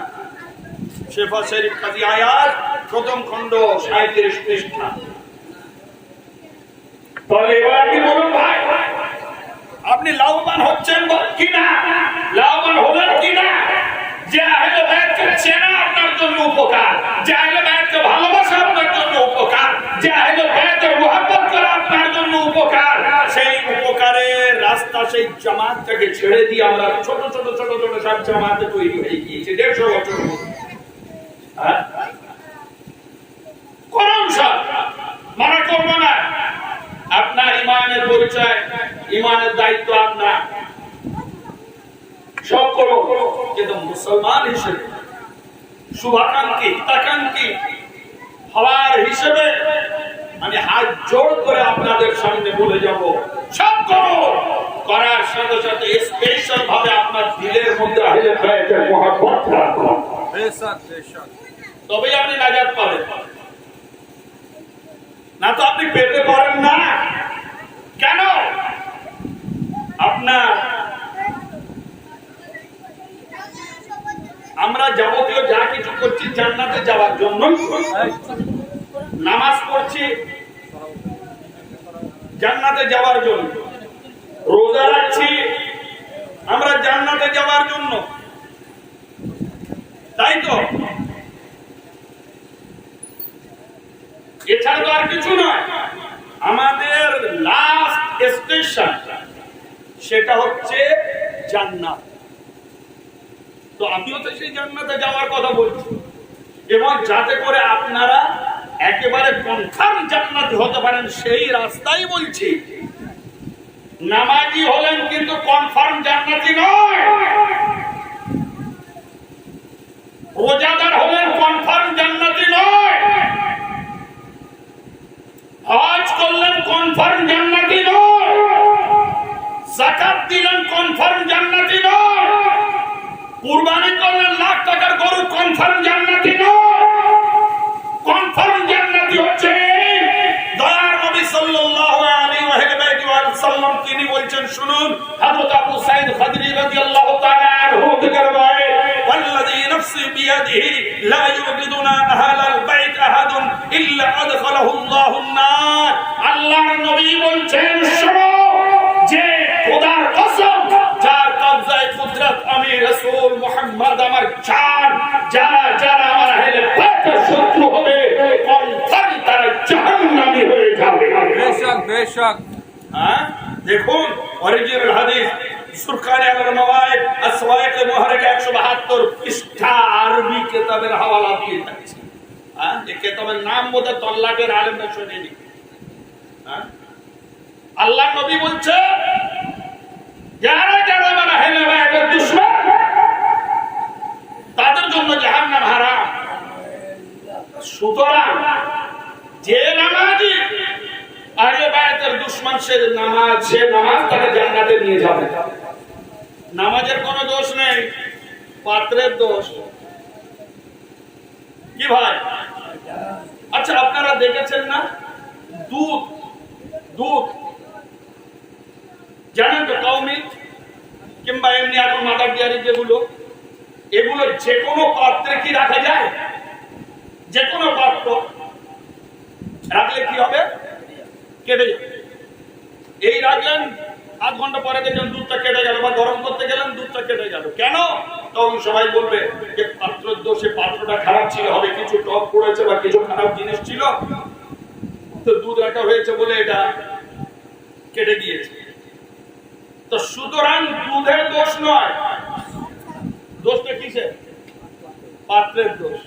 শেফা শরীফ কাজী আয়াত প্রথম খণ্ড 37 পৃষ্ঠা। তাহলে এবার কি বলুন ভাই, আপনি লাভবান হচ্ছেন কিনা, লাভবান হলেন কিনা? যে আহলে বাইতকে চেনা আপনার জন্য উপকার, যে আহলে বাইতকে ভালোবাসা আপনার জন্য উপকার, যে আহলে বাইতের মুহাব্বত করা আপনার জন্য উপকার, সেই উপকারের রাস্তা সেই জামাতটাকে ছেড়ে দিয়ে আমরা ছোট ছোট ছোট ছোট সব জামাতে তৈরি হয়ে গিয়েছে 150 বছর মধ্যে। হ্যাঁ, কোরআন সব মানা করব না, আপনার ইমানের পরিচয়, ইমানের দায়িত্ব আপনার, সব করো, কিন্তু মুসলমান হিসেবে শুভাকাঙ্ক্ষী হিতাকাঙ্ক্ষী হওয়ার হিসেবে আমি হাত জোড় করে আপনাদের সামনে বলে যাব, সব করো, করার সাথে সাথে স্পেশাল ভাবে আপনার দিলের মধ্যে আহলে বাইতের মহব্বত রাখুন, তবেই আপনি নাজাত পাবেন, না তো আপনি পেতে পারেন না। কেন? আপনার আমরা যাবতীয় যা কিছু করছি জান্নাতে যাওয়ার জন্য, নামাজ পড়ছি জান্নাতে যাওয়ার জন্য, রোজা রাখছি আমরা জান্নাতে যাওয়ার জন্য, তাই তো? এছাড়া তো আর কিছু নয়। আমাদের লাস্ট স্টেশন সেটা হচ্ছে জান্নাত। তো আমিও তো সেই জান্নাতে যাওয়ার কথা বলছি, এবং যাতে করে আপনারা একেবারে কনফার্ম জান্নাতি হতে পারেন সেই রাস্তাই বলছি। নামাজি হলেন কিন্তু কনফার্ম জান্নাতি নয়, রোজাদার হলেন কনফার্ম জান্নাতি নয়, হজ করলেন কনফার্ম জান্নাতি নয়, যাকাত দিলেন কনফার্ম জান্নাতি নয়, কুরবানি করলেন লাখ টাকার গরু কনফার্ম জান্নাতি নয়। কনফার্ম জান্নাতি হচ্ছে দয়ার নবী সাল্লাল্লাহু আলাইহি ওয়াসাল্লাম, তিনি বলছেন, শুনুন, হযরত আবু সাঈদ খাদরি রাদিয়াল্লাহু তাআলা আনহু থেকে রওয়ায়াত, ওয়াল্লাযী নাফসি বিয়াদিহি লা ইউবিদুনা আহলাল বাইত আহাদুন ইল্লা আদখালাহু আল্লাহুন নার। আল্লাহর নবী বলছেন, শুনো, যে খোদার কসম, যার কবজায় কুদরত আমি রাসূল মুহাম্মদ আমার জান, যারা যারা আমার আহলে বাইতের শত্রু হবে কনফার্ম তারা জাহান্নামী হয়ে যাবে। বেশক বেশক। হ্যাঁ, দেখুন অরিজিনাল হাদিস সুরকানে আল মাওয়াইদ আসওয়াইক মুহাররিক 172 পৃষ্ঠা আরবি কিতাবের হাওয়ালা দিয়ে থাকছে। হ্যাঁ, এই কিতাবের নাম বোধহয় তল্লাকের আলেমরা শুনেনি। হ্যাঁ, আল্লাহ নবী বলছে, যারা যারা আমার আহলে বাইতের দুশমন তাদের জন্য জাহান্নাম হারাম। সুতরাং যে নামাজি আহলে বাইতের দুশমন সে নামাজ তাকে জান্নাতে নিয়ে যাবে। নামাজের কোনো দোষ নেই, পাত্রের দোষ। কি ভাই? আচ্ছা, আপনারা দেখেছেন না দুধ জানেন তো, কাউমি কিংবা এমনি এখন মাদার ডেয়ারি যেগুলো, এগুলো যে কোনো পাত্রে কি রাখা যায়? যে কোনো পাত্র রাখলে কি হবে? কেটে যাবে। এই রাখলেন, আধ ঘন্টা পরে দেখলেন দুধটা কেটে গেল, বা গরম করতে গেলেন দুধটা কেটে গেল। কেন? তখন সবাই বলবে যে পাত্রের দোষে, পাত্রটা খারাপ ছিল, হবে কিছু টক পড়েছে বা কিছু খারাপ জিনিস ছিল, তো দুধ একটা হয়েছে বলে এটা কেটে গিয়েছে। তো সুতরাং দুধের দোষ নয়, দোষটা কিসের? পাত্রের দোষ।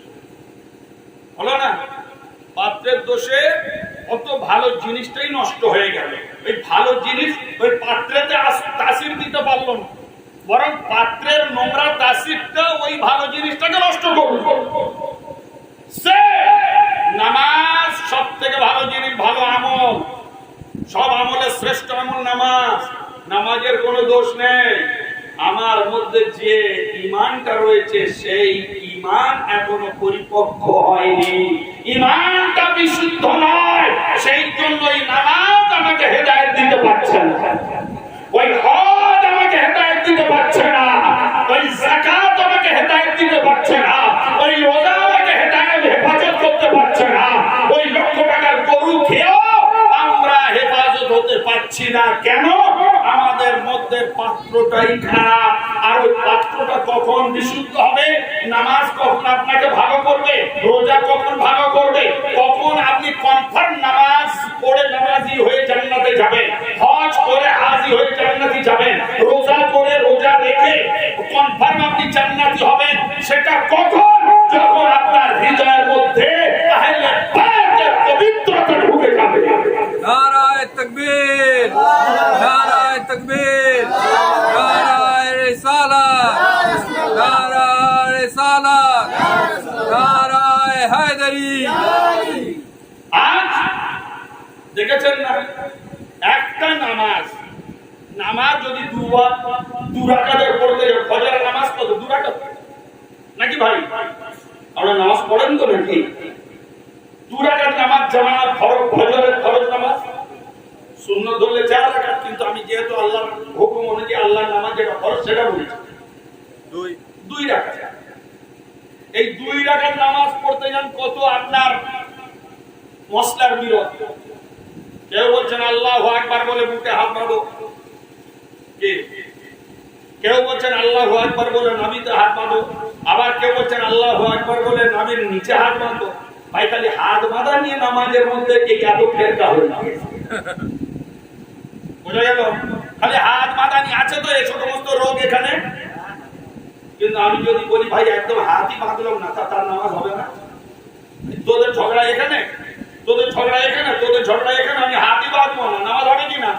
হলো না? পাত্রের দোষে অত ভালো জিনিসটাই নষ্ট হয়ে গেল। ওই ভালো জিনিস ওই পাত্রেতে তাসির দিতে পারলো না, বরং পাত্রের নোংরা তাসিরটা ওই ভালো জিনিসটাকে নষ্ট করল। সে নামাজ সব থেকে ভালো জিনিস, ভালো আমল, সব আমলের শ্রেষ্ঠ আমল নামাজ। নামাজের কোনো দোষ নেই। আমার মধ্যে যে ঈমানটা রয়েছে সেই ঈমান এখনো পরিপক্ক হয়নি, ঈমানটা বিশুদ্ধ নয়। সেই জন্যই নামাজ আমাকে হেদায়েত দিতে পারছে না, ওই হজ আমাকে হেদায়েত দিতে পারছে না, ওই যাকাত আমাকে হেদায়েত দিতে পারছে না, ওই রোজা আমাকে হেফাজত করতে পারছে না, ওই লক্ষ টাকার গরু খেয়েও আমরা হেফাজত হতে পারছি না। কেন? আমাদের মধ্যে পাত্রটাই খারাপ। আর ওই পাত্রটা কখন বিশুদ্ধ হবে? নামাজ কখন আপনাকে ভালো করবে, রোজা কখন ভালো করবে, কখন আপনি কনফার্ম নামাজ পড়ে নামাজি হয়ে জান্নাতে যাবেন, হজ করে হাজি হয়ে জান্নাতে যাবেন, রোজা করে রোজা রেখে কনফার্ম আপনি জান্নাতি হবেন। সেটা কখন? যখন আপনার হৃদয়ের মধ্যে আহলে বাইতের পবিত্রতা ঢুকে যাবে। নারায়ে তাকবীর, নারায়ে তাকবীর, নারায়ে রিসালাত, নারায়ে রিসালাত, নারায়ে হায়দারি। আজ দেখেছেন না, একটা নামাজ যদি দু রাকাতের পড়তে যাও, ফজরের নামাজ কত? 2 রাকাত নাকি ভাই? আমরা নামাজ পড়েন তো নাকি? 2 রাকাত নামাজ জামাত, ফজরের ফরজ নামাজ। সুন্নত ধরলে 4 রাকাত, কিন্তু আমি যেহেতু আল্লাহর হুকুম অনুযায়ী আল্লাহর নামাজ যেটা ফরজ সেটা বলেছি 2 রাকাত। এই 2 রাকাত নামাজ পড়তে যান, কত আপনার মশলার বিরোধ। কেউ বলছেন আল্লাহু আকবার বলে বুকে হাত বাঁধো, কেউ বলছেন আল্লাহু আকবার বলে নাভিতে হাত বাঁধো, আবার কেউ বলছেন আল্লাহু আকবার বলে নাভির নিচে হাত বাঁধো। ভাই খালি হাত বাঁধা নিয়ে নামাজের মধ্যে এই এত ফেরকা হলো না, বুঝা গেল? খালি হাত বাঁধা নিয়ে আছে তো এই সমস্ত রোগ এখানে। কিন্তু আমি যদি বলি ভাই একদম হাতই বাঁধলাম না, তার নামাজ হবে না। তোদের ঝগড়া এখানে, তোদের ঝগড়া এখানে, তোদের ঝগড়া এখানে, আমি হাতই বাঁধবো না, নামাজ হবে কি না?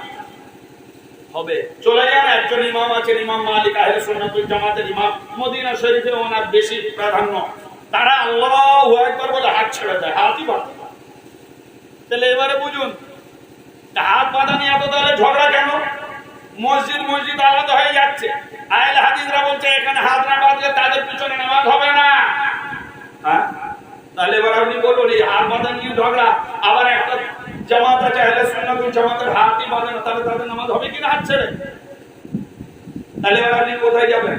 হবে। চলে যান, একজন ইমাম আছেন, ইমাম মালিক আহলে সুন্নাতুল জামাতের ইমাম, মদিনা শরীফে ওনার বেশি প্রাধান্য। তারা আল্লাহু আকবার বলে হাত ছেড়ে দেয়, হাতই বাঁধে না। তাহলে এবারে বুঝুন হাত বাঁধা নিয়ে এত তাহলে ঝগড়া কেন? মসজিদ আলাদা হয়ে যাচ্ছে। আহলে হাদিসরা বলছে এখানে হাত না বাঁধলে তাদের পিছনে নামাজ হবে না। হ্যাঁ, তাহলে এবার আপনি বলুন এই হাত বাঁধা নিয়ে ঝগড়া। আবার একটা জামাত আছে আহলে সুন্নাতুল জামাতের হাতই বাঁধে না, তাহলে তাদের নামাজ হবে কিনা হাত ছেড়ে? তাহলে এবার আপনি কোথায় যাবেন?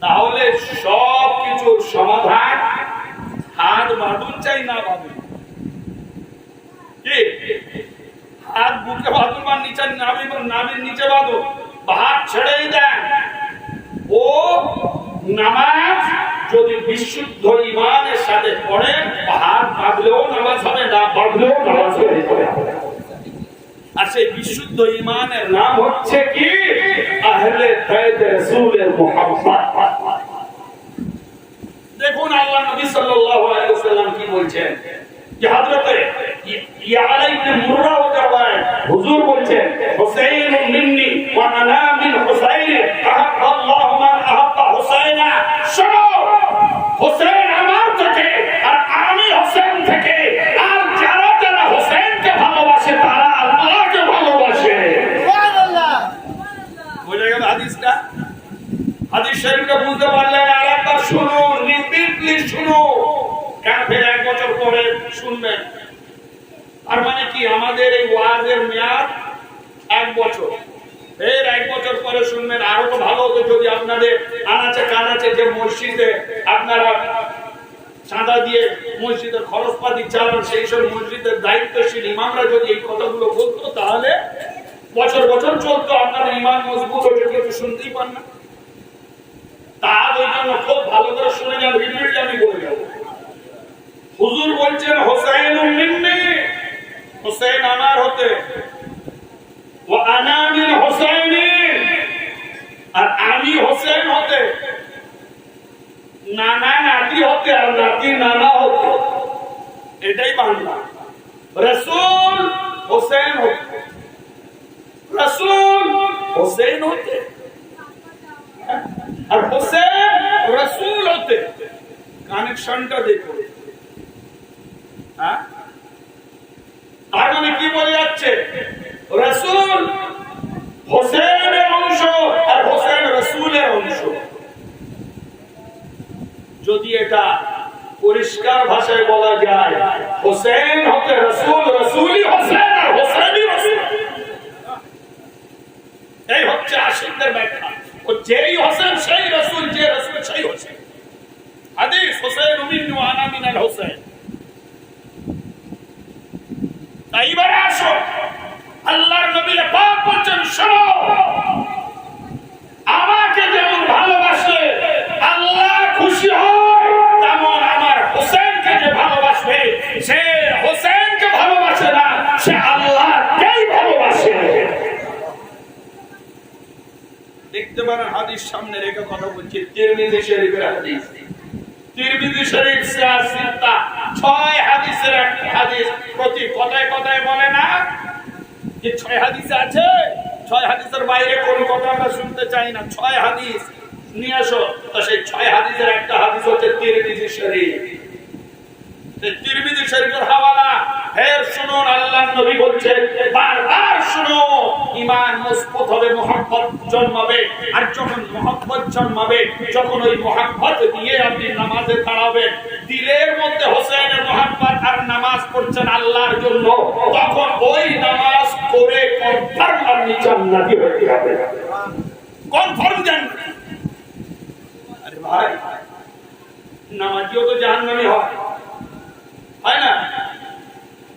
তাহলে সব কিছুর সমাধান হাত বাঁধুন চাই না বাঁধুন, কি হাত বুকে বাঁধুন বা নিচে নাভির নিচে বাঁধুন, হাত ছেড়েই দেন। ও নামাজ যদি বিশুদ্ধ ঈমানের সাথে পড়েন, হাত বাঁধলেও নামাজ হবে, না বাঁধলেও নামাজ হবে। আর সেই বিশুদ্ধ ঈমানের নাম হচ্ছে কি? আহলে বাইত রাসূলের মুহাব্বত। দেখুন আল্লাহ নবী সাল্লাল্লাহু আলাইহি ওয়াসাল্লাম কি বলছেন, যে হযরত ইয়ালা ইবনে মুররা ওয়াজাবান হুজুর বলছেন, হুসাইনুন মিন্নি ওয়া আনা মিন হুসাইন, আহাব্বাল্লাহু মান আহাব্বা হুসাইনা। শোনো, হুসাইন আমার থেকে আর আমি হুসাইন থেকে, আর যারা যারা হুসাইনকে ভালোবাসে তারা আল্লাহকে ভালোবাসে। সুবহানাল্লাহ। বুঝে গেল হাদিসটা? হাদিস শরীফটা বুঝতে পারলেন? আর একবার শুনুন, রিপিটলি শুনুন, কারণ ফের 1 বছর পরে শুনবেন। আর মানে কি আমাদের এই ওয়াজের মেয়াদ 1 বছর, এর 1 বছর পরে শুনবেন। আরো তো ভালো হতো যদি আপনাদের আনাচে কানাচে যে মসজিদে আপনারা চাঁদা দিয়ে মসজিদের খরচপাতি চালান, সেই সব মসজিদের দায়িত্বশীল ইমামরা যদি এই কথাগুলো বলতো, তাহলে বছর বছর চলতো, আপনার ইমান মজবুত হয়ে যেত, শুনতেই পান না। তার ওই জন্য খুব ভালো করে শুনে যান, রিপিটলি আমি বলে যাবো। হুজুর বলছেন হুসাইনুন মিন্নি, হুসাইন আমার হতে, ওয়া আনা মিন হুসাইনি, হোসেন হতে, নানা নাতি হতে, আর নাতি নানা হতে, এটাই বাংলা। রসুল হোসেন হতে, রসুল হোসেন হতে, আর হোসেন রসুল হতে, কানেকশনটা দেখো। হ্যাঁ, তার মানে কি বলে যাচ্ছে? রসুল হোসেনের অংশ আর হোসেন রসুলের অংশ। যদি এটা পরিষ্কার ভাষায় বলা যায়, হোসেন হতে রসুল, রসুলই হোসেন, আর হোসেনই রসুল। এই হচ্ছে আশিকদের ব্যাখ্যা। ও যেই হোসেন সেই রসুল, যে রসুল সেই হোসেন। হাদিস হোসেন মিন্নি ওয়া আনা মিনাল হোসেন। এইবারে আসো, আল্লাহর নবী পাক বলেন, শোনো, আমাকে যেমন ভালোবাসে আল্লাহ খুশি হয়, তেমন আমার হোসেনকে যে ভালোবাসবে, সে হোসেনকে ভালোবাসে না, সে আল্লাহকেই ভালোবাসে। দেখতে পারেন হাদিস সামনে রেখে কথা বলছি, তিরমিজি শরীফের হাদিস। তিরমিজি শরীফ সিত্তা, 6 হাদিসের একটা হাদিস। প্রতি কথায় কথায় বলে না যে 6 হাদিস আছে, 6 হাদিসের বাইরে কোন কথা আমরা শুনতে চাই না। 6 হাদিস নিয়ে আসো। তো সেই 6 হাদিসের একটা হাদিস হচ্ছে তিরমিজি শরীফ। তিরমিজি শরীফের হাওয়ালা ফের শুনুন, আল্লাহর নবী বলছেন, বারবার শুনো, ঈমান মজবুত হবে, মুহাব্বত জন্মাবে। আর যখন মুহাব্বত জন্মাবে, যখন ওই মুহাব্বত দিয়ে আপনি নামাজে দাঁড়াবেন, দিলের মধ্যে হোসেনের মুহাব্বত, আর নামাজ পড়ছেন আল্লাহর জন্য, তখন ওই নামাজ করে কনফার্ম আপনি জান্নাতি হয়ে যাবেন। কনফার্ম জান্নাতি। আরে ভাই, নামাজিও তো জাহান্নামী হয়, হয় না?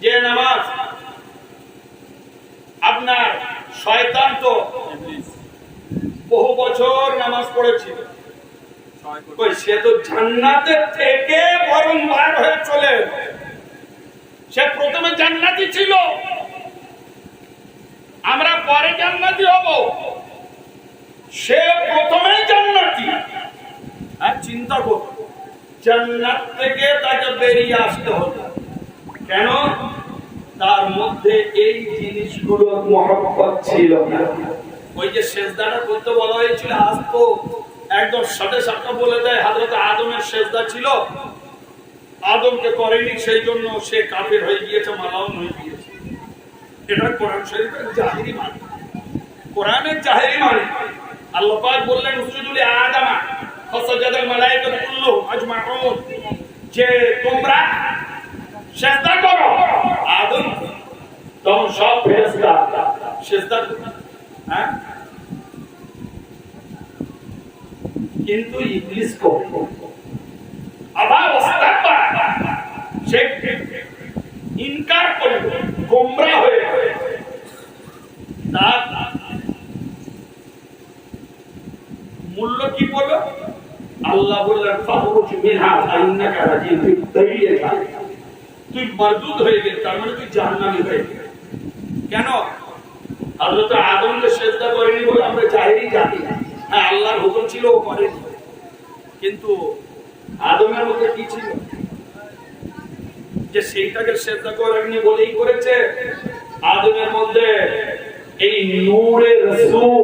যে নামাজ আপনার শয়তান তো বহু বছর নামাজ পড়েছিল, সে তো জান্নাতের থেকে বরং বার হয়ে চলে। সে প্রথমে জান্নাতি ছিল, আমরা পরে জান্নাতি হব, সে প্রথমে জান্নাতি। আর চিন্তা করো, জান্নাত থেকে তাকে বেরিয়ে আসতে হবে কেন? তার মধ্যে এই জিনিসগুলোর মহব্বত ছিল না। ওই যে সেজদাটা করতে বলা হয়েছিল, আজ তো একদম সাথে সাথে বলে দেয়, হযরত আদমের সেজদা ছিল, আদমকে করেনি, সেই জন্য সে কাফের হয়ে গিয়েছে, মালাউন হয়ে গিয়েছে। এটা কোরআন শরীফের জাহেরি মানে, কোরআনের জাহেরি মানে। আল্লাহ পাক বললেন, উসজুদু লি আদম ফাসাজাদাল মালায়েকাতু কুল্লুহুম আজমাউন, যে তোমরা সিজদা করো আদম, তখন সব ফেরেশতা সিজদা করে। হ্যাঁ, কিন্তু ইবলিস কো আবার ওয়াস্তাকবার, সে ইনকার করল, গোমরা হয়ে তার মূল্য কি বলল? আল্লাহ বললেন, ফাখরুজ মিনহা ফাইন্নাকা রাজিম, তুই বেরিয়ে যা, তুই মারদুদ হয়ে গেলি, তার মানে তুই জাহান্নামী হয়ে গেলি। কেন? হযরত আদমকে সিজদা করেনি বলে আমরা জাহেরি জাতি। হ্যাঁ, আল্লাহর হুকুম ছিল, ও করেনি, কিন্তু আদমের মধ্যে কি ছিল যে সেইটাকে সিজদা করেনি বলেই করেছে? আদমের মধ্যে এই নূরের রাসূল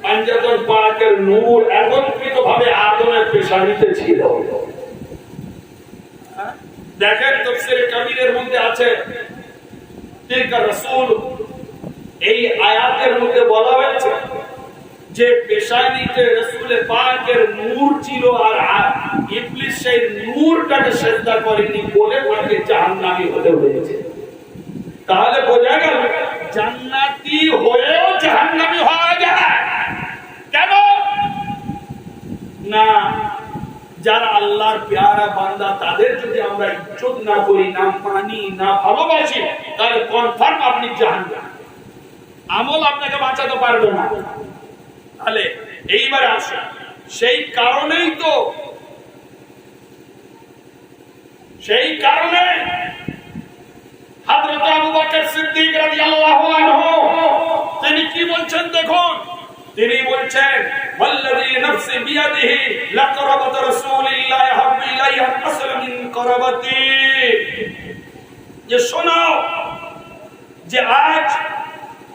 পাঞ্জাতন পাকের নূর একত্রিত ভাবে আদমের পেশানিতে ছিল। দেখেন তাফসীরে কাবীরের মধ্যে আছে, তিলকা রাসূল, এই আয়াতের মধ্যে বলা হয়েছে যে পেশানিতে রাসূলে পাকের নূর ছিল, আর ইবলিস সেই নূরটাকে সিজদা করেনি বলে তাকে জাহান্নামী হতে হয়েছে। তাহলে বোঝা গেল জান্নাতি হয়েও জাহান্নামী হওয়া যায়। কেন না? যারা আল্লাহর প্যারা বান্দা, তাদের যদি আমরা ইজ্জত না করি, না মানি, না ভালোবাসি, তাহলে কনফার্ম আপনি জাহান্নামী। আমল আপনাকে বাঁচাতে পারবে না। তাহলে এইবারে আসে, সেই কারণে হযরত আবু বকর সিদ্দিক রাদিয়াল্লাহু আনহু তিনি কি বলছেন দেখুন। তিনি বলছেন, ওয়াল্লাযী নাফসি বিয়াদিহি লাকরাবাতু রাসূলিল্লাহি হাব্বু ইলাইহি আসলা মিন করাবাতি। যে শোনো, যে আজ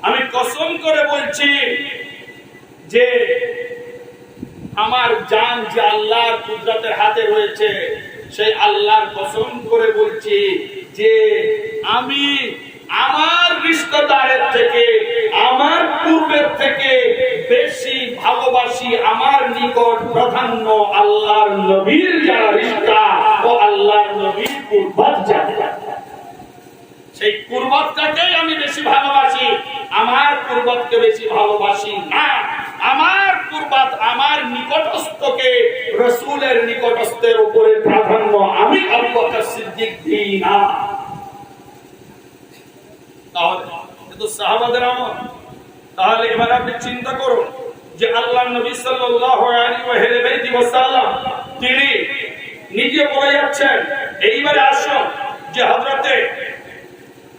আমি কসম করে বলছি যে আমার জান যে আল্লাহর কুদরতের হাতে রয়েছে, সেই আল্লাহর কসম করে বলছি যে আমি আমার রিশতেদারের থেকে, আমার পূর্বের থেকে বেশি ভালোবাসি আমার নিকট প্রাধান্য আল্লাহর নবীর যারা রিশতা ও আল্লাহর নবীর কুরবাত যারা, সেই কুরবাতটাকেই আমি বেশি ভালোবাসি, আমার কুরবাতকে বেশি ভালোবাসি না। আমার কুরবাত আমার নিকটস্থকে রাসূলের নিকটস্থের উপরে প্রাধান্য আমি আবু বকর সিদ্দিক দিই না। তাহলে তো সাহাবাদের আমল। তাহলে এবার আপনি চিন্তা করুন যে আল্লাহর নবী সাল্লাল্লাহু আলাইহি ওয়াসাল্লাম তিনি নিজে বলে যাচ্ছেন। এইবারে আসুন যে হযরতে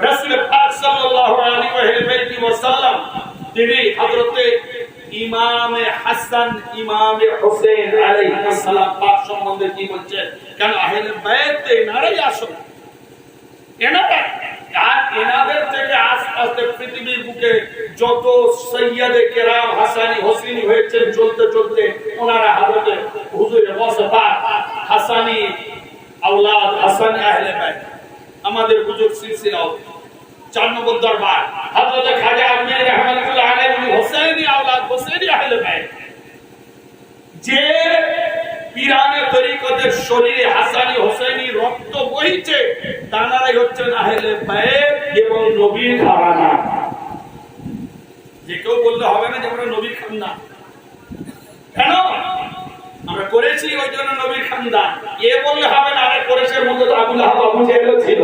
রাসূল পাক সাল্লাল্লাহু আলাইহি ওয়াসাল্লাম তিনি হযরতে ইমামে হাসান ইমামে হোসেন আলাইহিস সালাম পাক সম্বন্ধে কি বলছেন? কেন আহলে বাইত এনারাই আসল, এনারা আর এনাদের থেকে আস্তে আস্তে পৃথিবীর বুকে যত সৈয়দে কেরাম হাসানি হোসেনি হয়েছেন চলতে চলতে ওনারা হযরতে হুজুরে মুস্তাফা হাসানি আওলাদ হাসানি আহলে বাইত আমাদের হুজুর সিলসিলা 4 নম্বর দরবার হযরত খাজা আমির রাহমাতুল্লাহ আলাইহি হোসেনি আওলাদ হোসেনি আহলে বাইত। যে পীরানে তরিকতের শরীরে হাসানি হোসেনি রক্ত বইছে তানারাই হচ্ছেন আহলে বাইত এবং নবীর ঘরানা। যে কেউ বললে হবে না যে আমরা নবীর খানদান, কেন আমরা করেছি ওই জন্য নবীর খানদান, এ বললে হবে না। আরে কোরেশের মধ্যে তো আবু লাহাব আবু জেহেল ছিল,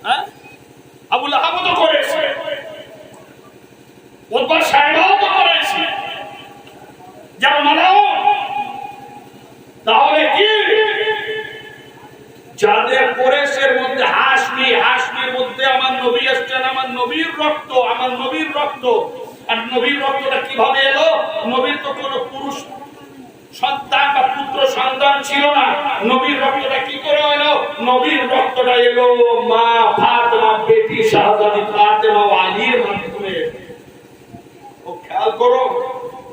হ্যাঁ আবু লাহাব তো করেছে, উতবা সাহেবও তো করেছে, জামালাও। তাহলে কি যাদের কোরেশের মধ্যে হাশমির মধ্যে আমার নবী আসছেন, আমার নবীর রক্ত, আমার নবীর রক্ত। আর নবীর রক্তটা কিভাবে এলো? নবীর তো কোনো পুরুষ সন্তান বা পুত্র সন্তান ছিল না, নবীর রক্তটা কি করে এলো? নবীর রক্তটা এলো মা ফাতেমা বেটি শাহজাদি ফাতেমা ও আলীর মাধ্যমে। ও খেয়াল করো,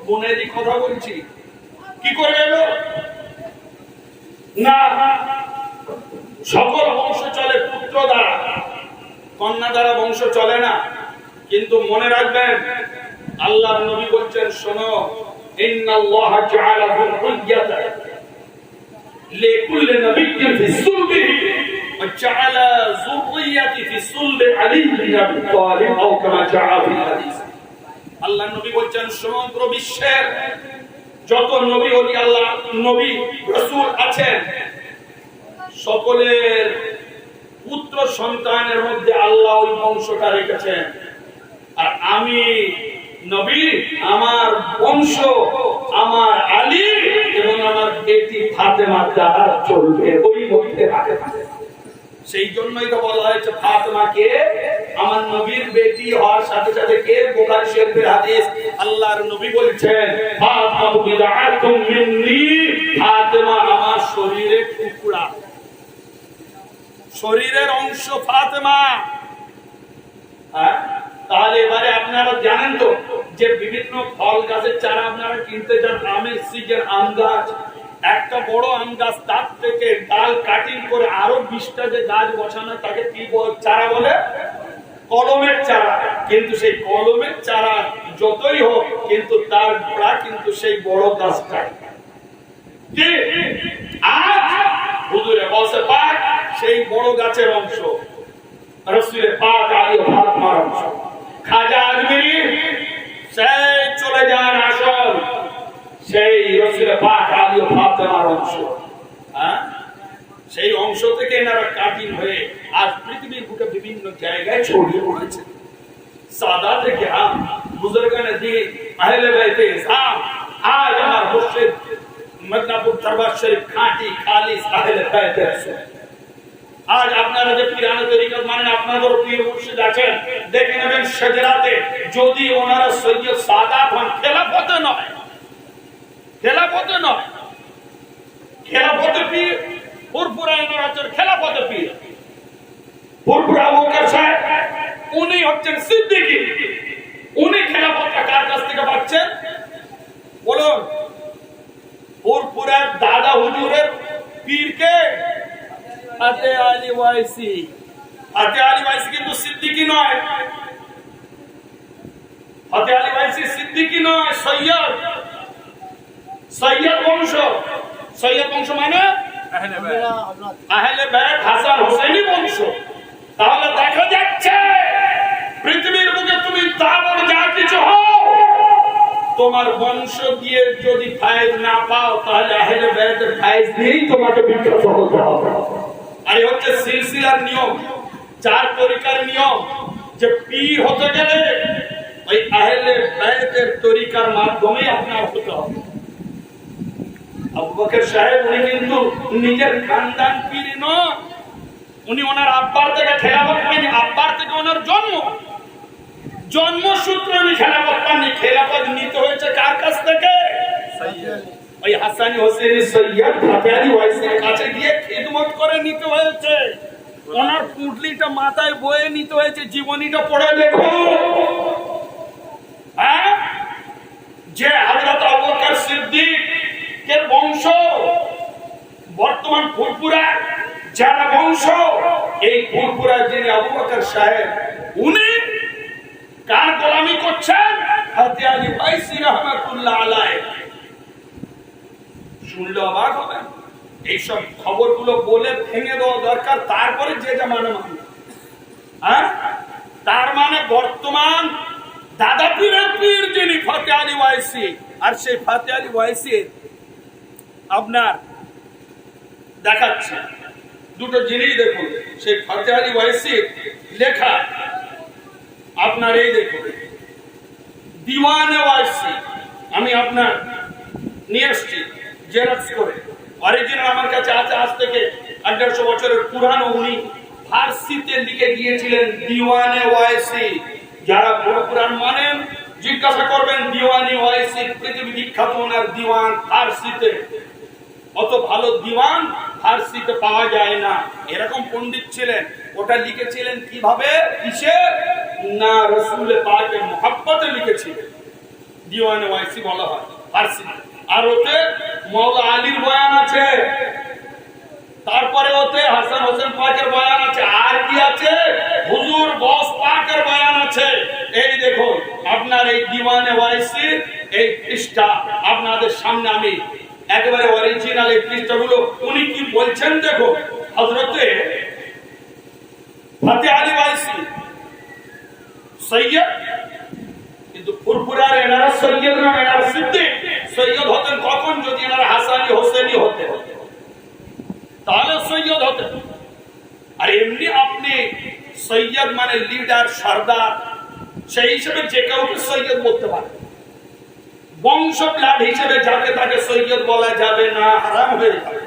বুনিয়াদি কথা বলছি। কি করে এলো? না, সকল বংশ চলে পুত্র দ্বারা, কন্যা দ্বারা বংশ চলে না। কিন্তু মনে রাখবেন আল্লাহর নবী বলছেন, শোনো, ইন্নাল্লাহা জাআলা যুররিয়াতা লিকুল্লি নাবিয়্যিন ফি সুলবিহি ওয়া জাআলা যুররিয়াতি ফি সুলবি আলী বিন আবি তালিব আও কামা জাআ ফিল হাদিস। আল্লাহর নবী বলছেন, সমগ্র বিশ্বের যত নবী ওলি আল্লাহ নবী রাসূল আছেন সকলের পুত্র সন্তানের মধ্যে আল্লাহ ওই বংশটা রেখেছেন। আর আমি নবী, আমার বংশ আমার আলী এবং আমার বেটি ফাতেমার দ্বারা চলবে, ওই মধ্যে রাখে। সেই জন্যই তো বলা হয়েছে ফাতেমাকে আমার নবীর বেটি হওয়ার সাথে সাথে কে? বুখারী শরীফের হাদিস, আল্লাহর নবী বলছেন, ফাতেমা বিদআতুম মিন্নি, ফাতেমা আমার শরীরের টুকরা, শরীরের অংশ ফাতেমা। হ্যাঁ, তাহলে এবারে আপনারা জানেন তো যে বিভিন্ন ফল গাছের চারা আপনারা কিনতে যান, আমের সিজন আম গাছ, একটা বড় আম গাছ, তার থেকে ডাল কাটিং করে আরো 20টা যে গাছ বসানো তাকে কি চারা বলে? কলমের চারা। কিন্তু সেই কলমের চারা যতই হোক কিন্তু তার গোড়া কিন্তু সেই বড় গাছটা। আজ হুজুরে বসে পাক সেই বড় গাছের অংশ, রাসূল পাক আলী ও ফাতেমার অংশ। খাজা আজমিরি সেই চলে যান আসল সেই রাসূল পাক আলী ও ফাতেমার অংশ। হ্যাঁ, সেই অংশ থেকে এনারা কাটিং হয়ে আজ পৃথিবীর বুকে বিভিন্ন জায়গায় ছড়িয়ে পড়েছে। সাদা থেকে আম, বুজুর্গানে দিন, আহলে বাইতে ইসলাম, আজ আমার মুর্শিদ মদনাপুর দরবার শরীফ খাঁটি খালিস আহলে বাইতে আছে। আজ আপনারা যে পীরানে তরিকত মানেন, আপনাদের পীর মুর্শিদ আছেন, দেখে নেবেন সেজরাতে যদি ওনারা সৈয়দ সাদাত হন, খেলাফতে নয়, খেলাফতে নয়, খেলাফতে পীর ফুরফুরা ইমারতের খেলাফতে পীর ফুরফুরা আবু বকর সাহেব, উনি হচ্ছেন সিদ্দিকী। উনি খেলাফতটা কার কাছ থেকে পাচ্ছেন বলুন? ফুরফুরার দাদা হুজুরের পীরকে ফাতে আলী ওয়াইসি। ফাতে আলী ওয়াইসি কিন্তু সিদ্দিকী নয়, ফাতে আলী ওয়াইসি সিদ্দিকী নয়, সৈয়দ। সৈয়দ বংশ, সৈয়দ বংশ মানে আহলে বাইত হাসান হোসেনী বংশ। তাহলে দেখা যাচ্ছে পৃথিবীর বুকে তুমি তাবর যা কিছু হও, তোমার বংশ দিয়ে যদি ফায়েজ না পাও তাহলে আহলে বাইতের ফায়েজ দিয়েই তোমাকে বিখ্যাত হতে হবে। আর এই হচ্ছে সিলসিলার নিয়ম, চার তরিকার নিয়ম, যে পীর হতে গেলে ওই আহলে বাইতের তরিকার মাধ্যমে আপনার হতে হবে। আবু বকর সাহেব উনি কিন্তু নিজের খানদান পীর নন, উনি ওনার আব্বার থেকে খেলাফত পাননি। আব্বার থেকে ওনার জন্মসূত্রে উনি খেলাফত পাননি। খেলাফত নিতে হয়েছে কার কাছ থেকে? ওই হাসানি হোসেনী সৈয়দ ফাতে আলী ওয়াইসির কাছে গিয়ে খিদমত করে নিতে হয়েছে। ওনার পুঁটলিটা মাথায় বয়ে নিতে হয়েছে। জীবনীটা পড়ে দেখো, হ্যাঁ, যে হযরত আবু বকর সিদ্দিক এর বংশ, বর্তমান ফুরফুরা যারা বংশ, এই ফুরফুরা যিনি আবু বকর সাহেব, উনি কার গোলামি করছেন? ফাতে আলী ওয়াইসি রাহমাতুল্লাহ আলাইহি। শুনলে অবাক হবেন। এইসব খবরগুলো বলে ভেঙে দেওয়া দরকার, তারপরে যে যা মানে মানে। হ্যাঁ, তার মানে বর্তমান দাদা পীরের পীর যিনি ফাতে আলী ওয়াইসি, আর সেই ফাতে আলী ওয়াইসি আপনার দেখাচ্ছে দুটো জিনিস দেখুন। সেই ফাতে আলী ওয়াইসির লেখা আপনার এই দেখুন, দিওয়ানে ওয়াইসি। আমি আপনার নিয়ে এসছি জেরক্স করে, অরিজিনাল আমার কাছে আছে। আজ থেকে 1800 বছরের পুরানো। উনি ফার্সিতে লিখে গিয়েছিলেন দিওয়ানে ওয়াইসি। যারা বড় পুরাণ মানেন জিজ্ঞাসা করবেন দিওয়ানি ওয়াইসি, পৃথিবী বিখ্যাত ওনার দিওয়ান ফার্সিতে। অত ভালো দিওয়ান ফার্সিতে পাওয়া যায় না। এরকম পণ্ডিত ছিলেন। ওটা লিখেছিলেন কিভাবে? কিসে না, রাসূল পাকের মুহাব্বতে লিখেছিলেন। দিওয়ানে ওয়াইসি বলা হয় ফার্সিতে। আর ওতে মাওলা আলীর বয়ান আছে, তারপরে ওতে হাসান হোসেন পাকের বয়ান আছে, আর কি আছে? হুজুর বস পাকের বয়ান আছে। এই দেখুন আপনার এই দিওয়ানে ওয়াইসি এই পৃষ্ঠা আপনাদের সামনে আমি একেবারে অরিজিনাল এই পৃষ্ঠাগুলো উনি কি বলছেন দেখো। হযরতে ফাতে আলী ওয়াইসি সৈয়দ, কিন্তু ফুরফুরার এনারা সৈয়দ না, এনারা সিদ্দিক। সৈয়দ হতেন কখন? যদি এনারা হাসানি হোসেনি হতে, তাহলে সৈয়দ হতেন। আর এমনি আপনি সৈয়দ মানে লিডার, সর্দার, সেই হিসেবে যে কাউকে সৈয়দ বলতে পারেন। বংশ ব্লাড হিসেবে যাকে তাকে সৈয়দ বলা যাবে না, হারাম হয়ে যাবে।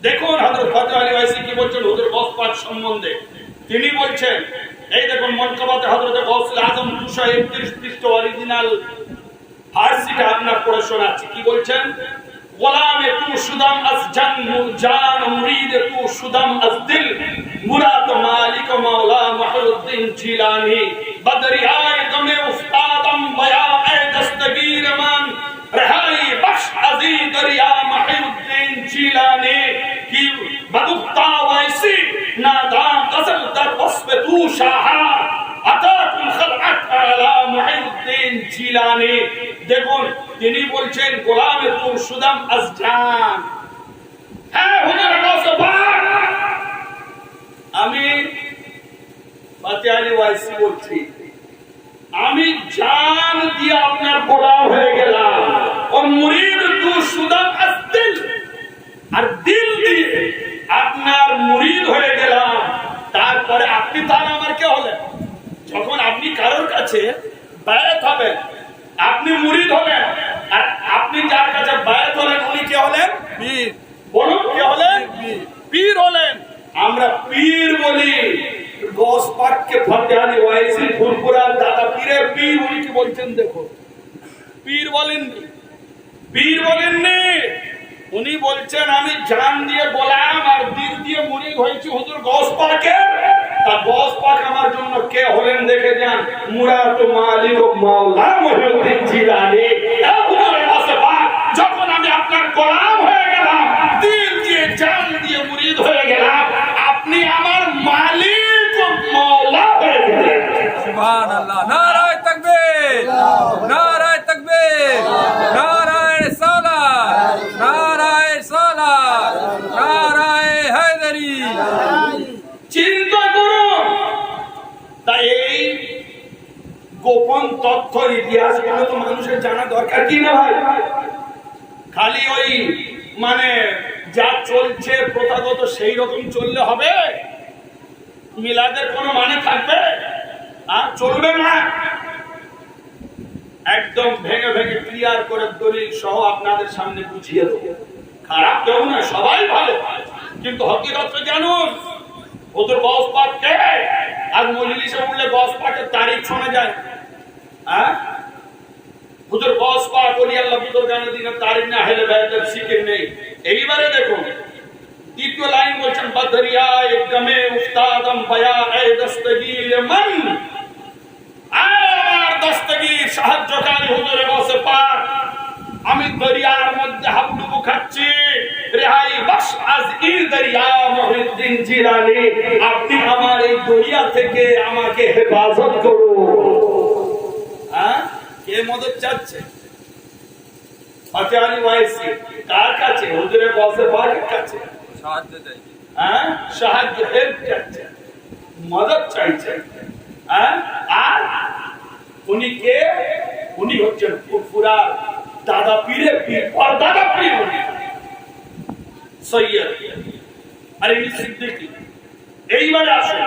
দেখুন হযরত ফাতে আলী ওয়াইসি কি বলছেন হুজুর গৌস পাক সম্বন্ধে। তিনি বলছেন, এই দেখুন মনকাবাতে হযরত গৌসুল আজম 231 পৃষ্ঠা অরিজিনাল ফার্সিটা আপনার পড়ে শোনাচ্ছি। কি বলছেন? গোলামে তু শুদাম আস জান মুরিদ তু শুদাম আস দিল, মুরাদ মালিক মাওলা মুহিউদ্দিন জিলানী, বদরিয়ায়ে গমে উস্তাদম বয়া এ দস্তগীর মান, রহাই বখশ আজি দরিয়া মুহিউদ্দিন জিলানী কি বদুক্তা ওয়াইসি নাদা গজল در وصف تو শাহা আতাতুল খলআত আলা মুহিউদ্দিন জিলানী। দেখুন তিনি বলছেন গোলামে তু শুদাম আস জান। হ্যাঁ হুজুর গৌস পাক, আমি ফাতে আলী ওয়াইসি বলছি, আমি জান দিয়ে আপনার গোলাম হয়ে গেলাম। और मुरीद तू शुदाम আস দিল, আর দিল দিয়ে আপনার মুরিদ হয়ে গেলাম। তারপরে আপনি তার আমার কে হলেন? যখন আপনি কারোর কাছে বায়াত হবেন, আপনি মুরিদ হলেন, আর আপনি যার কাছে বায়াত হলেন উনি কে হলেন? পীর। বলুন কে হলেন? পীর হলেন। আমরা পীর বলি। গৌস পাককে ফাতে আলী ওয়াইসি ফুরফুরার দাদা পীরের পীর, উনি কি বলছেন দেখো। পীর বলেননি, পীর বলেননি। উনি বলছেন আমি জান দিয়ে গোলাম আর দিল দিয়ে মুরিদ হয়েছি হুজুর গৌস পাকের। তা গৌস পাক আমার জন্য কে হলেন দেখে যান, মুরাদ মালিক ও মাওলা মুহিউদ্দিন জিলানী। হুজুরের কাছে পাক যখন আমি আপনার গোলাম হয়ে গেলাম, দিল দিয়ে জান দিয়ে মুরিদ হয়ে গেলাম, আপনি আমার মালিক ও মাওলা হয়ে গেলেন। সুবহানাল্লাহ। নারায়ে তাকবীর, নারায়ে তাকবীর, নারায়ে রিসালাত, নারায়ে রিসালাত, নারায়ে হায়দারি। চিন্তা করুন। তাই এই গোপন তথ্য ইতিহাস গুলো তো মানুষের জানা দরকার কি না ভাই? খালি ওই মানে যা চলছে প্রথাগত সেই রকম চললে হবে? মিলাদের কোনো মানে থাকবে? আর চলবে না। একদম ভেঙে ভেঙে ক্লিয়ার করে দলিল সহ আপনাদের সামনে বুঝিয়ে দেবো। খারাপ কেউ না, সবাই ভালো, কিন্তু হকিকত জানুন। ওদের গস পাক কে? আর মজলিসে উঠলে গস পাকের তারিখ শোনা যায়। হ্যাঁ, হুজুর গস পাক ওলি আল্লাহ বুজুর্গানের দিনের তারিখ না হেলে বেদের শিখে নেই। এইবারে দেখুন দ্বিতীয় লাইন বলছেন, বদরিয়া গমে উস্তাদম বয়া এ দস্তগীর মন। আমার দস্তগীর সাহায্যকারী হুজুরে গসে পাক, আমি দরিয়ার মধ্যে হাবুডুবু খাচ্ছি, রেহাই বশ আজ এই দরিয়া মুহিউদ্দিন জিলানী। আপনি আমার এই দরিয়া থেকে আমাকে হেফাজত করুন। হ্যাঁ, কে মদদ চাচ্ছে? ফাতেহ আলী ওয়াইসি কার কাছে? হুজুরে গসে পাকের কাছে সাহায্য চাই। হ্যাঁ, সাহায্য হেল্প চাচ্ছে, মদদ চাইছে। হ্যাঁ, আর উনি কে? উনি হচ্ছেন ফুরফুরা দাদা পীরের পীর, আর দাদা পীর উনি সৈয়দ আলী সিদ্দিকী। এইবারে আসেন,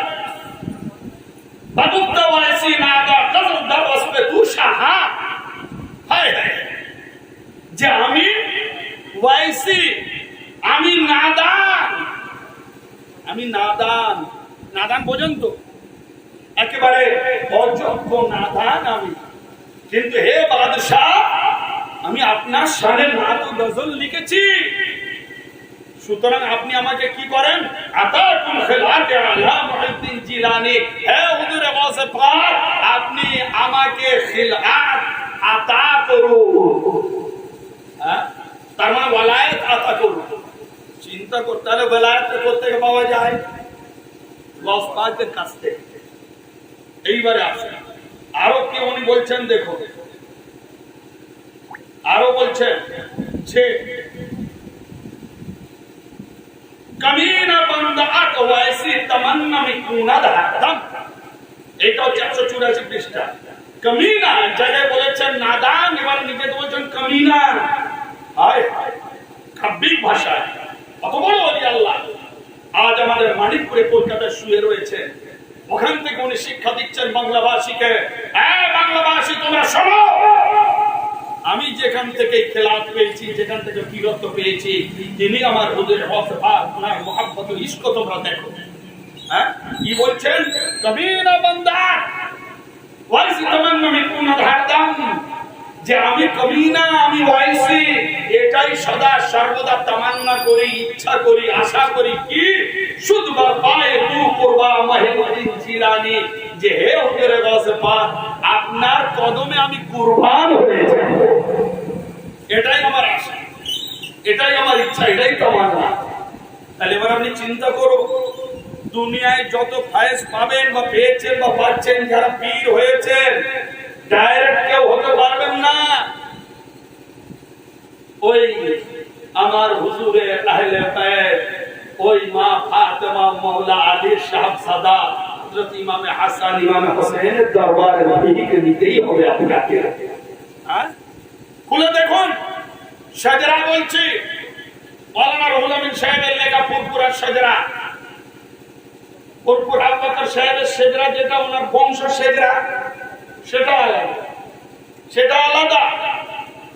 বাদুদ্দা ওয়াইসি নাদা গজল দাওয়াস পে তু শাহা। হায় হায়, যে আমি ওয়াইসি, আমি নাদান, আমি নাদান। নাদান বোঝেন তো? একেবারে অযোগ্য নাদান আমি। কিন্তু হে বাদশাহ, আমি আপনার শানে নাত ও গজল লিখেছি। সুতরাং আপনি আমাকে কি করেন? আতাকুম খিলাতে আলা মুহিউদ্দিন জিলানী। হে হুজুরে গৌসে পাক, আপনি আমাকে খিলাত আতা করুন। হ্যাঁ, তার মানে ওয়ালায়াত আতা করুন। চিন্তা করতে হলে ওয়ালায়াত করতে পাওয়া যায় গৌস পাকের কাছ থেকে। এইবারে আসেন, আরো কি উনি বলছেন দেখো, আরো বলছেন যে কমিনা বান্দা আত ওয়াইসি তামান্না মিকুনা দাদম। এটা হচ্ছে 184 পৃষ্ঠা। কমিনা জায়গায় বলেছেন নাদান, এবার নিজে বলছেন কমিনা। হায় হায়, কাব্যিক ভাষায় কত বড় ওলি আল্লাহ। আজ আমাদের মানিকপুরে কলকাতায় শুয়ে রয়েছে, ওখান থেকে উনি শিক্ষা দিচ্ছেন বাংলাভাষীকে। বাংলাভাষী তোমরা শোনো, আমি যেখান থেকে খেলাত পেয়েছি, যেখান থেকে বীরত্ব পেয়েছি, তিনি আমার হুজুর গৌসে পাক, ওনার মুহাব্বত ও ইশক তোমরা দেখো। হ্যাঁ, কি বলছেন? কবিনা বান্দা ওয়াইসি তামান্না মিকুনা দাদম, যে আমি কবিনা, আমি ওয়াইসি, এটাই সদা সর্বদা তামান্না করি, ইচ্ছা করি, আশা করি কি শুধু পায়ে তু করবা মুহিউদ্দিন জিলানী, যে হে হুজুরে গৌসে পাক, আপনার কদমে আমি কুরবান হয়ে যাব। এটাই আমার আশা, এটাই আমার ইচ্ছা, এটাই তামান্না। তাহলে এবার আপনি চিন্তা করুন, দুনিয়ায় যত ফায়েজ পাবেন বা পেয়েছেন বা পাচ্ছেন, যারা পীর হয়েছেন, ডাইরেক্ট কেউ হতে পারবেন না। ওই আমার হুজুরে আহলে বাইত, ওই মা ফাতেমা, মাওলা আলী সাহেবজাদা, হযরত ইমাম হাসান, ইমাম হোসেনের দরবারে নবীকে নিতেই হবে আপনাকে। হ্যাঁ, খুলে দেখুন, শাজরা বলছি, মাওলানা রুহুল আমিন সাহেবের লেখা ফুরফুরার শাজরা। ফুরফুর আবু বকর সাহেবের শাজরা, যেটা ওনার বংশ শাজরা, সেটা আলাদা, সেটা আলাদা,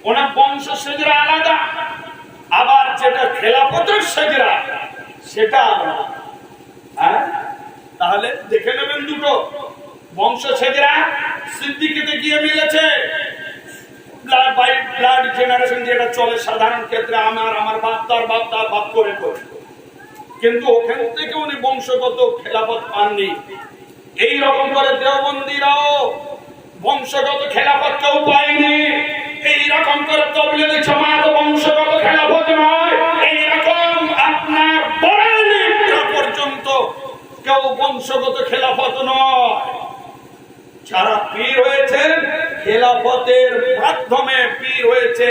ওনার বংশ শাজরা আলাদা। আবার যেটা খেলাফতের শাজরা, সেটা আলাদা। হ্যাঁ, তাহলে দেখে নেবেন দুটো বংশ শাজরা সিদ্দিকীতে গিয়ে মিলেছে, ব্লাড জেনারেশন যেটা চলে সাধারণ ক্ষেত্রে, আমার বাপ তার বাপ করে করে, কিন্তু ওখান থেকে উনি বংশগত খেলাফত পাননি। এইরকম করে দেওবন্দিরাও বংশগত খেলাফত কেউ পায়নি। এইরকম করে তাবলীগ জামাত বংশগত খেলাফত নয়। এইরকম আপনার বরেলিরা পর্যন্ত কেউ বংশগত খেলাফত নয়। যারা পীর হয়েছেন খেলাফতের মাধ্যমে পীর হয়েছে,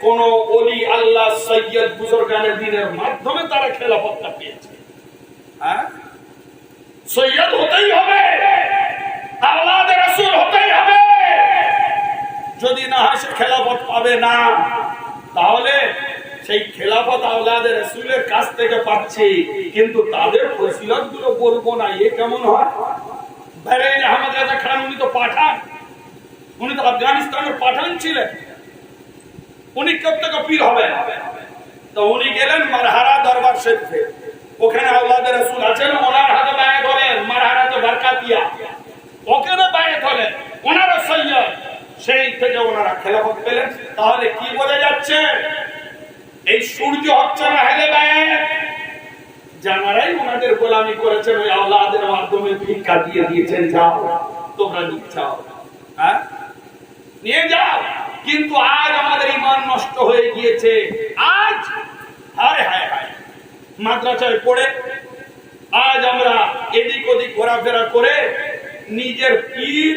কোন ওলি আল্লাহ সৈয়দ বুজুর্গানে দ্বীনের মাধ্যমে তারা খেলাফতটা পেয়েছে। হ্যাঁ, সৈয়দ হতেই হবে, আওলাদে রাসূল হতেই হবে। যদি না হয় সে খেলাফত পাবে না। তাহলে সেই খেলাফত আওলাদে রাসূলের কাছ থেকে পাচ্ছি, কিন্তু তাদের ফজিলত গুলো বলবো না, এ কেমন হয়? বেরেলি আহমদ রাজা খান উনি তো পাঠান, উনি তো আফগানিস্তানের পাঠান ছিলেন। উনি কব থেকে পীর হবেন? তো উনি গেলেন মারহারা দরবার শরীফে, ওখানে আওলাদে রাসূল আছেন, ওনার হাতে বায়াত হলেন, মারহারাতে বরকাতিয়া, ওখানে বায়াত হলেন, ওনারা সৈয়দ, সেই থেকে ওনারা খেলাফত পেলেন। তাহলে কি বলে যাচ্ছে? এই সূর্য হচ্ছে না হেলে বায়াত, যারাই ওনাদের গোলামি করেছেন ওই আওলাদের মাধ্যমে ভিক্ষা দিয়ে দিয়েছেন, যাও তোমরা নিয়ে যাও, হ্যাঁ নিয়ে যাও। কিন্তু আজ আমাদের ঈমান নষ্ট হয়ে গিয়েছে। আজ হায় হায় হায়, মাদ্রাসায় পড়ে আজ আমরা এদিক ওদিক ঘোরাফেরা করে নিজের পীর,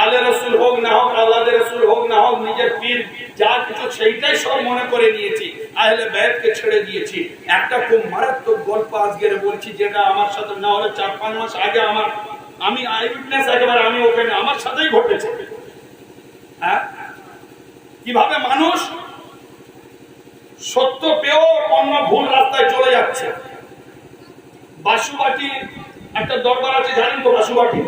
আলে রসুল হোক না হোক, আল্লাহর রসুল হোক না হোক, নিজের পীর যা কিছু সেইটাই সব মনে করে নিয়েছি, আহলে বাইতকে ছেড়ে দিয়েছি। একটা খুব মারাত্মক গল্প আজকে বলছি, যেটা আমার সাথে না হলে 4-5 মাস আগে আমি আই উইটনেস, একেবারে আমি ওখানে আমার সাথেই ঘটেছে। হ্যাঁ, কিভাবে মানুষ সত্য পেয়েও অন্য ভুল রাস্তায় চলে যাচ্ছে। বাসুবাটি একটা দরবার আছে, জানেন তো বাসুবাটি?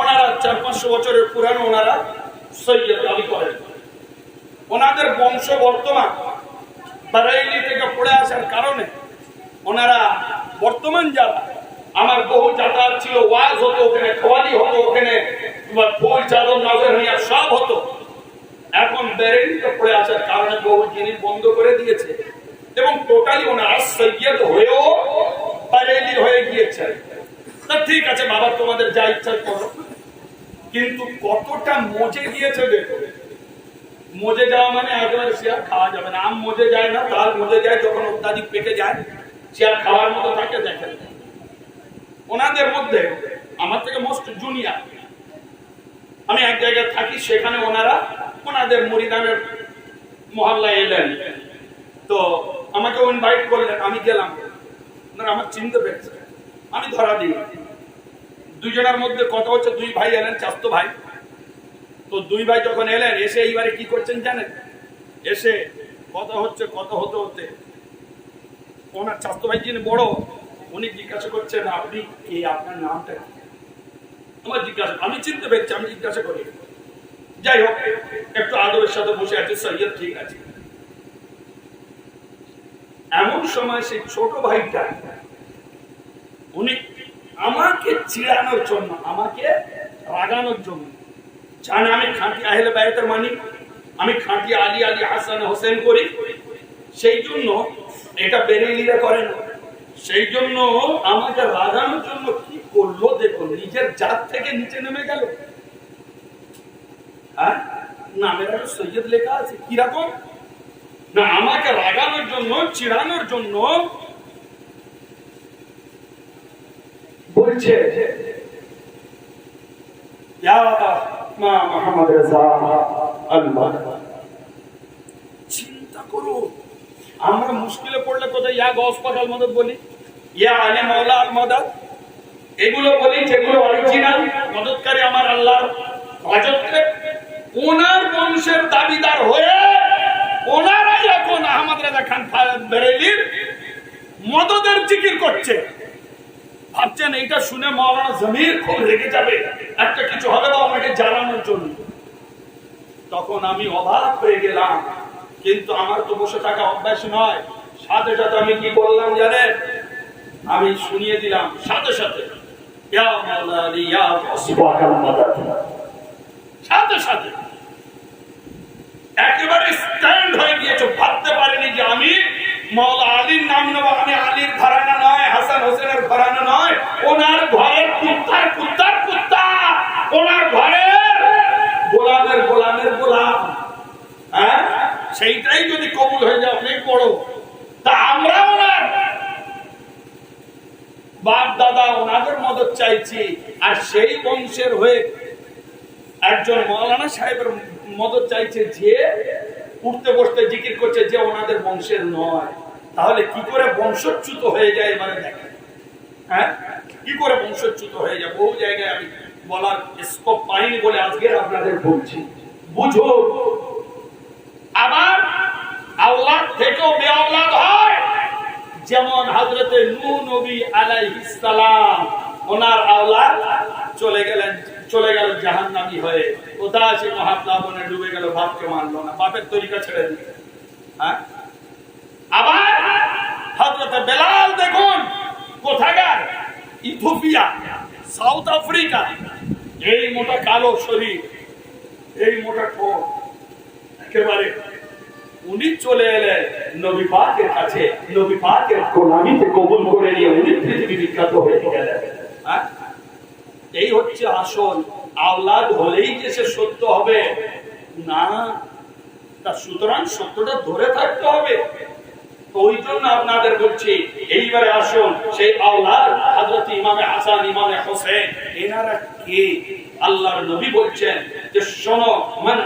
ওনারা 400-500 বছরের পুরানো, ওনারা সৈয়দ দাবি করেন। ওনাদের বংশ বর্তমান বারেইলি থেকে পড়ে আসার কারণে ওনারা বর্তমান যারা, আমার বহু যাতায়াত ছিল, ওয়াজ হতো ওখানে, খোয়ালি হতো ওখানে, ফুল চাদর নজর নিয়ে সব হতো। এখন বেরেইলিতে পড়ে আসার কারণে বহু জিনিস বন্ধ করে দিয়েছে, এবং টোটালি ওনারা সৈয়দ হয়েও বারেইলি হয়ে গিয়েছে। তা ঠিক আছে বাবা, তোমাদের যা ইচ্ছা করো, কিন্তু কতটা মজে গিয়েছে দেখো। মজে যাওয়া মানে একেবারে সে আর খাওয়া যাবে না। আম মজে যায় না, তার মজে যায় যখন অত্যাধিক পেকে যায়, সে আর খাওয়ার মতো থাকে। দেখেন ওনাদের মধ্যে আমার থেকে মোস্ট জুনিয়র, আমি এক জায়গায় থাকি, সেখানে ওনারা ওনাদের মুরিদানের মহল্লায় এলেন, তো আমাকে ইনভাইট করলেন, আমি গেলাম। ওনারা আমার চিনতে পেরেছে, আমি ধরা দিই। দুজনের মধ্যে কথা হচ্ছে, দুই ভাই এলেন, চাস্তো ভাই। তো দুই ভাই যখন এলেন, এসে এইবারে কি করছেন জানেন? এসে কথা হচ্ছে, কথা হতে হতে ওনার চাস্তো ভাই যিনি বড়, উনি জিজ্ঞাসা করছেন, আপনি কি, আপনার নামটা কি? আমার জিজ্ঞাসা, আমি চিনতে পেরেছি, আমি জিজ্ঞাসা করি। যাই হোক, একটু আদবের সাথে বসে আছে, সৈয়দ ঠিক আছে। এমন সময় সেই ছোট ভাইটা, উনি আমাকে চিড়ানোর জন্য, আমাকে রাগানোর জন্য, জানে আমি খাঁটি আহলে বাইতের মানি, আমি খাঁটি আলী হাসান হোসেন করি, সেই জন্য এটা বেরেলিরা করে না, সেই জন্য আমাকে রাগানোর জন্য কি করলো দেখো, নিজের জাত থেকে নিচে নেমে গেল। হ্যাঁ, নামের একটা সৈয়দ লেখা আছে, কিরকম না, আমাকে রাগানোর জন্য, চিড়ানোর জন্য বলছে, চিন্তা করো, আমরা মুশকিলে পড়লে কোথায় ইয়া গৌস পাক আল মদদ বলি, ইয়া আলী মাওলা আল মদদ, এগুলো বলি যেগুলো অরিজিনাল মদতকারী আমার আল্লাহর রাজত্বে। ওনার বংশের দাবিদার হয়ে ওনারাই এখন আহমদ রাজা খান বেরেলির মদদের জিকির করছে। ভাবছেন এইটা শুনে মাওলানা জমির খুব রেগে যাবে, একটা কিছু হবে বা আমাকে জ্বালানোর জন্য। তখন আমি অবাক হয়ে গেলাম, কিন্তু আমার তো বসে থাকা অভ্যাস নয়। সাথে সাথে আমি কি করলাম জানেন? আমি শুনিয়ে দিলাম সাথে সাথে, সাথে সাথে একেবারে স্ট্যান্ড হয়ে গিয়েছো, ভাবতে পারিনি যে আমি মাওলা আলীর নাম নেব, আমি আলীর ঘরানা নয়, হাসান হোসেনের ঘরানা নয়, ওনার ঘরের কুত্তার কুত্তার কুত্তা, ওনার ঘরের গোলামের গোলামের গোলাম। হ্যাঁ, সেইটাই যদি কবুল হয়ে যায় অনেক বড়। তা আমরা ওনার বাপ দাদা ওনাদের মদত চাইছি, আর সেই বংশের হয়ে একজন মাওলানা সাহেবের মদত চাইছে যে উঠতে বসতে জিকির করছে যে ওনাদের বংশের নয়। তাহলে কি করে বংশচ্যুত হয়ে যায় এবারে দেখেন। হ্যাঁ, কি করে বংশচ্যুত হয়ে যায়। বহু জায়গায় আমি বলার স্কোপ পাইনি বলে আজকে আপনাদের বলছি, বুঝো। আবার আওলাদ থেকেও বেআওলাদ হয়, যেমন হযরতে নূহ নবী আলাইহিস সালাম, ওনার আওলাদ চলে গেল জাহান্নামী হয়ে, কোথায় আছে মহাপ্লাবনে ডুবে গেল, বাপকে মানলো না, বাপের তরিকা ছেড়ে দিল। হ্যাঁ, আবার হযরতে বেলাল দেখুন কোথাকার, ইথিওপিয়া, সাউথ আফ্রিকা, এই মোটা কালো শরীর, এই মোটা ঠোঁট, একেবারে উনি চলে এলেন নবী পাকের কাছে, নবী পাকের গোলামিতে কবুল করে নিয়ে উনি পৃথিবী বিখ্যাত হয়ে গেলেন। হ্যাঁ, এই হচ্ছে আসল। আওলাদ হলেই যে সে সত্য হবে না, তা সুতরাং সত্যটা ধরে থাকতে হবে। তো ওই জন্য আপনাদের বলছি, এইবারে আসুন সেই আওলাদ হযরত ইমামে হাসান, ইমামে হোসেন, এনারা কে? আল্লাহর নবী বলছেন যে শোনো, মান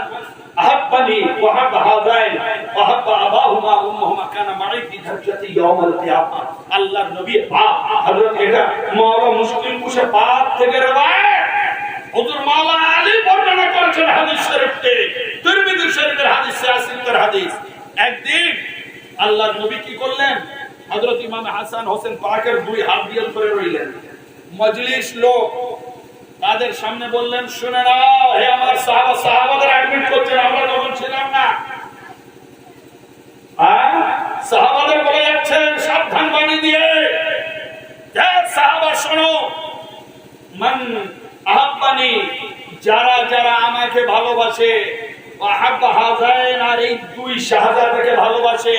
আহাব্বানি ওয়া হাব্বা হাযাইন ওয়া হাব্বা আবাহুমা উম্মুহুমা কানা মাই ফি দারজাতি ইয়াউমাল কিয়ামা। আল্লাহর নবী হযরত এটা মাওলা মুসলিম কুশে পাক থেকে রওয়ায়াত, হুজুর মাওলা আলী বর্ণনা করেছেন হাদিস শরীফে, তিরমিজি শরীফের হাদিস, সিয়াসিতের হাদিস। একদিন আল্লাহর নবী কি করলেন, হযরত ইমাম হাসান হোসেন পাকের দুই হাত দিয়ে ধরে রইলেন। মজলিস লোক তাদের সামনে বললেন, শুনে নাও হে আমার সাহাবা, সাহাবাদের অ্যাডমিট করছেন, আমরা তখন ছিলাম না। সাহাবাদের বলে যাচ্ছেন সাবধান বাণী দিয়ে, সাহাবা শোনো, মান আহাব্বানি, যারা যারা আমাকে ভালোবাসে, ওয়া আহাব্বা হাযাইন, আর এই দুই শাহজাদাকে ভালোবাসে,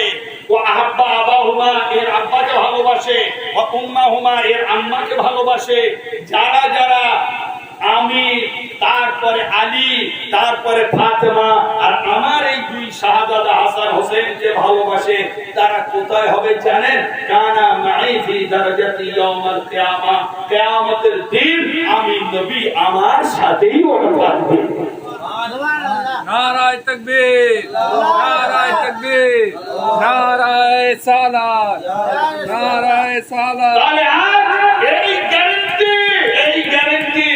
ওয়া আহাব্বা আবাহুমা, এর আব্বাকে ভালোবাসে, ওয়া উম্মাহুমা, এর আম্মাকে ভালোবাসে, যারা যারা আমি, তারপরে আলী, তারপরে ফাতেমা, আর আমার এই দুই শাহজাদা হাসান হোসেনকে ভালোবাসে, তারা কোথায় হবে জানেন? কানা মাই ফি দারজাতি ইয়াউমাল কিয়ামা, কিয়ামতের দিন আমি নবী আমার সাথেই ওরা থাকবে। নারায়ে তাকবীর, নারায়ে তাকবীর, নারায়ে সালাত, নারায়ে সালাত। তাহলে এই গ্যারান্টি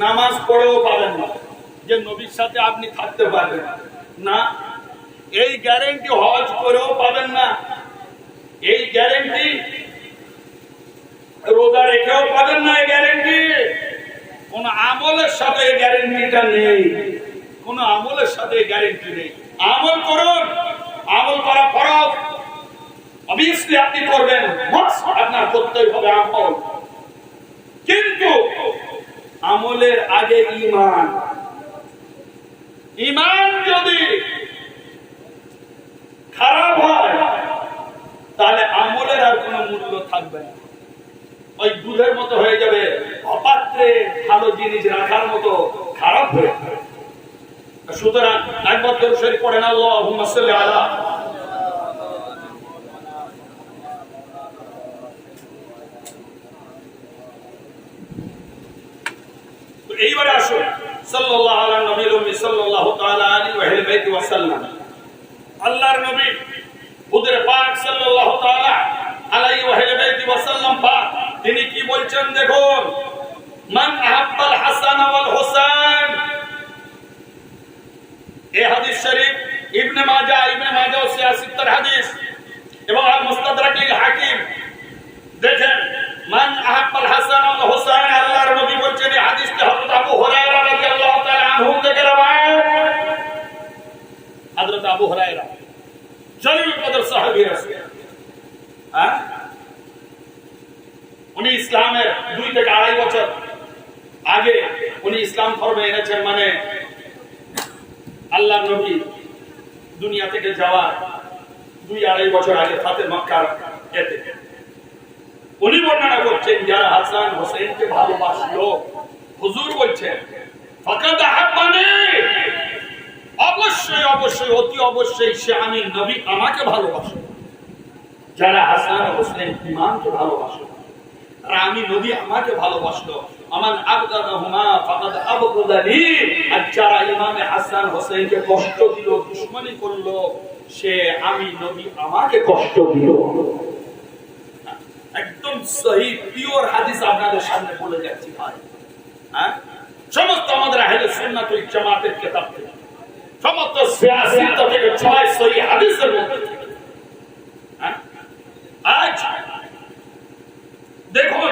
নামাজ পড়েও পাবেন না যে নবীর সাথে আপনি থাকতে পারবেন না। এই গ্যারান্টি হজ করেও পাবেন না। এই গ্যারান্টি রোজা রেখেও পাবেন না। এই গ্যারান্টি কোন আমলের সাথে এই গ্যারান্টিটা নেই। কোন আমলের সাথে গ্যারান্টি নেই। আমল করুন, আমল করা ফরজ, অবভিয়াসলি আপনি করবেন, আপনার করতেই হবে আমল। কিন্তু আমলের আগে ঈমান, ঈমান যদি খারাপ হয় তাহলে আমলের আর কোনো মূল্য থাকবে না। ওই দুধের মতো হয়ে যাবে, অপাত্রে ভালো জিনিস রাখার মতো খারাপ হয়ে যাবে। সুতরাং একবার দরুদ শরীফ পড়েন, আল্লাহুম্মা সাল্লি আলা। এইবারে আসুন সাল্লাল্লাহু আলা নবীল উম্মি সাল্লাল্লাহু তাআলা আলাইহি ওয়া আলিহি ওয়া সাল্লাম, আল্লাহর নবী হুজুর পাক সাল্লাল্লাহু তাআলা আলাইহি ওয়া আলিহি ওয়া সাল্লাম পাক তিনি কি বলছেন দেখুন, মান আহাব্বাল হাসান ওয়াল হুসাইন। এই হাদিস শরীফ ইবনে মাজাহ ও সিয়াসিতের হাদিস এবং আল মুস্তাদরাক লিল হাকিম। দেখেন, মান আহাব্বাল হাসান ওয়াল হুসাইন, আল্লাহর নবী বলছেন, এই হাদিসটি হযরত আবু হুরায়রা রাদিয়াল্লাহু তাআলা আনহু থেকে রওয়ায়াত। হযরত আবু হুরায়রা জলিলুল কদর সাহাবী রাসূল, উনি ইসলামের 2 থেকে 2.5 বছর আগে উনি ইসলাম ধর্মে এনেছেন। মানে আল্লাহ নবী দুনিয়া থেকে যাওয়ার 2-2.5 বছর আগে ফাতে মক্কার এতে উনি বর্ণনা করছেন যারা হাসান হোসেনকে ভালোবাসলো, হুজুর বলছেন ফাকাদ আহাব্বানি, অবশ্যই অবশ্যই অতি অবশ্যই সে আমি নবী আমাকে ভালোবাসে। যারা হাসান হোসেন ইমামকে ভালোবাসে আর আমি নবী আমাকে ভালোবাসলো, আমান আবগাদাহুমা ফাকাদ আবগাদানি, আর যারা ইমামে হাসান হোসেনকে কষ্ট দিল, দুশমনি করলো, সে আমি নবী আমাকে কষ্ট দিল। একদম সহি পিওর হাদিস আপনাদের সামনে বলে যাচ্ছি ভাই। হ্যাঁ, সমস্ত আমাদের আহলে সুন্নাত ওয়াল জামাতের কিতাব থেকে, সমস্ত সিয়াসিত থেকে ছয় সহি হাদিসের মধ্যে থেকে। হ্যাঁ, আজ দেখুন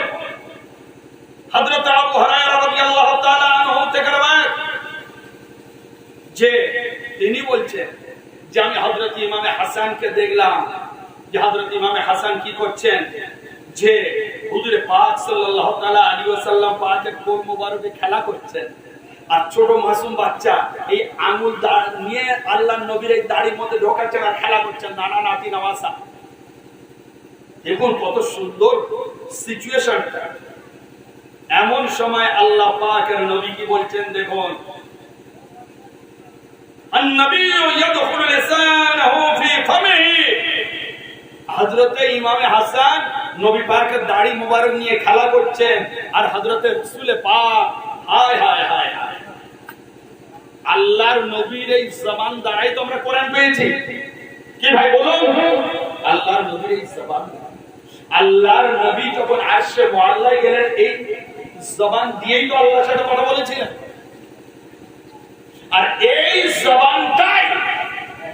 হযরত আবু হুরায়রা রাদিয়াল্লাহু তাআলা আনহু থেকে রওয়ায়াত যে তিনি বলছেন যে আমি হযরত ইমামে হাসানকে দেখলাম যে হযরত ইমামে হাসান কি করছেন, যে হুজুরে পাক সাল্লাল্লাহু তাআলা আলাইহি ওয়াসাল্লাম পাকের কোল মোবারকে খেলা করছেন, আর ছোট মাসুম বাচ্চা এই আঙ্গুল নিয়ে আল্লাহর নবীর এই দাড়ির মধ্যে ঢোকাচ্ছেন আর খেলা করছেন, নানা নাতি নওয়াসা। দেখুন কত সুন্দর সিচুয়েশনটা। এমন সময় আল্লাহ পাকের নবী কি বলছেন দেখুন, النبي يدخل لسانه في فمه, হযরতে ইমামে হাসান নবী পাকের দাড়ি মোবারক নিয়ে খেলা করছেন আর হযরতে রাসূল পাক হায় হায় হায় হায়, আল্লাহর নবীর এই জবান দ্বারাই তো আমরা কোরআন পেয়েছি। কি ভাই বলুন, আল্লাহর নবীর এই জবান, আল্লাহর নবী যখন আরশে মুআল্লায় গেলেন এই জবান দিয়েই তো আল্লাহর সাথে কথা বলেছিলেন, আর এই জবানটাই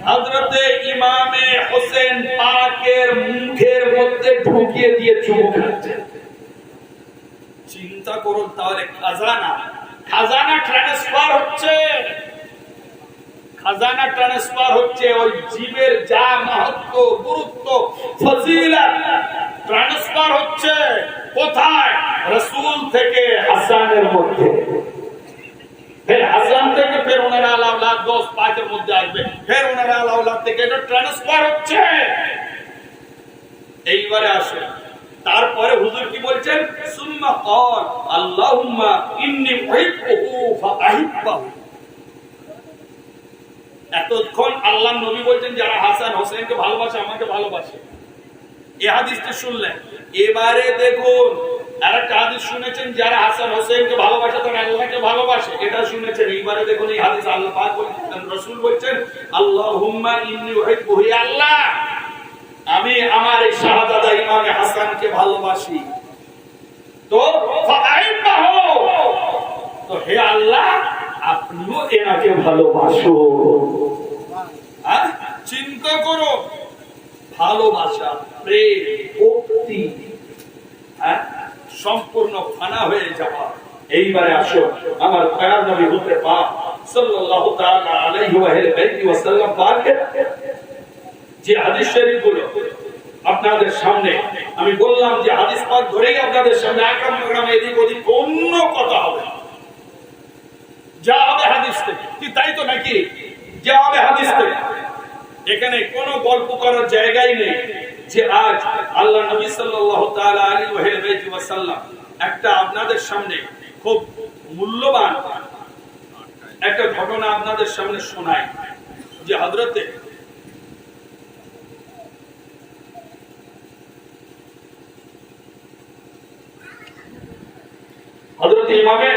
হযরতে ইমামে হোসেন পাকের মুখের মধ্যে ঢুকিয়ে দিয়ে চুমু খাচ্ছেন। চিন্তা করুন তাহলে খাজানা খাজানা ট্রান্সফার হচ্ছে, খাজানা ট্রান্সফার হচ্ছে, ওই জীবের যা মাহাত্ম্য গুরুত্ব ফজিলত ট্রান্সফার হচ্ছে কোথায়, রাসূল থেকে হাসানের মধ্যে, फिर হাসান থেকে फिर ওনার আওলাদ 10-5 এর মধ্যে আসবে, फिर ওনার আওলাদ থেকে এটা ট্রান্সফার হচ্ছে। এইবারে আসে তারপরে হুজুর কি বলছেন, সুম্মা ক্বাল আল্লাহুম্মা ইন্নী উহিব্বুহু ফাআহিব্বাহু। এতক্ষণ আল্লাহর নবী বলছেন যারা হাসান হোসেনকে ভালোবাসে আমাকে ভালোবাসে, এই হাদিসটি শুনলেন। এবারে দেখুন আরেকটা হাদিস শুনেছেন যারা হাসান হোসেনকে ভালোবাসে তারা আল্লাহকে ভালোবাসে, এটা শুনেছেন। এইবারে দেখুন এই হাদিস আল্লাহ পাক বলেছেন, রাসূল বলছেন আল্লাহুম্মা ইন্নী উহিব্বুহু, আল্লাহ আমি আমার এই শাহজাদা ইমামে হাসানকে ভালোবাসি, তো ফাআইবাহু, তো হে আল্লাহ আপনিও এনাকে ভালোবাসো। চিন্তা করো, ভালোবাসা প্রেম ভক্তি সম্পূর্ণ ফানা হয়ে যাওয়া। এইবারে আসো আমার প্যারা নবী হতে পাক সাল্লাল্লাহু তাআলা আলাইহি ওয়া সাল্লাম পাকের যে হাদিস শরীফগুলো আপনাদের সামনে আমি বললাম যে হাদিস পাক ধরেই আপনাদের সামনে আকরাম প্রোগ্রামে এদিক ওদিক অন্য কথা হবে, যা হবে হাদিস থেকে, কি তাই তো নাকি? যা হবে হাদিস থেকে, এখানে কোনো গল্প করার জায়গাই নেই। যে আজ আল্লাহ নবী সাল্লাল্লাহু তাআলা আলাইহি ওয়া সাল্লাম একটা আপনাদের সামনে খুব মূল্যবান একটা ঘটনা আপনাদের সামনে শোনায়, যে হযরতে ইমামে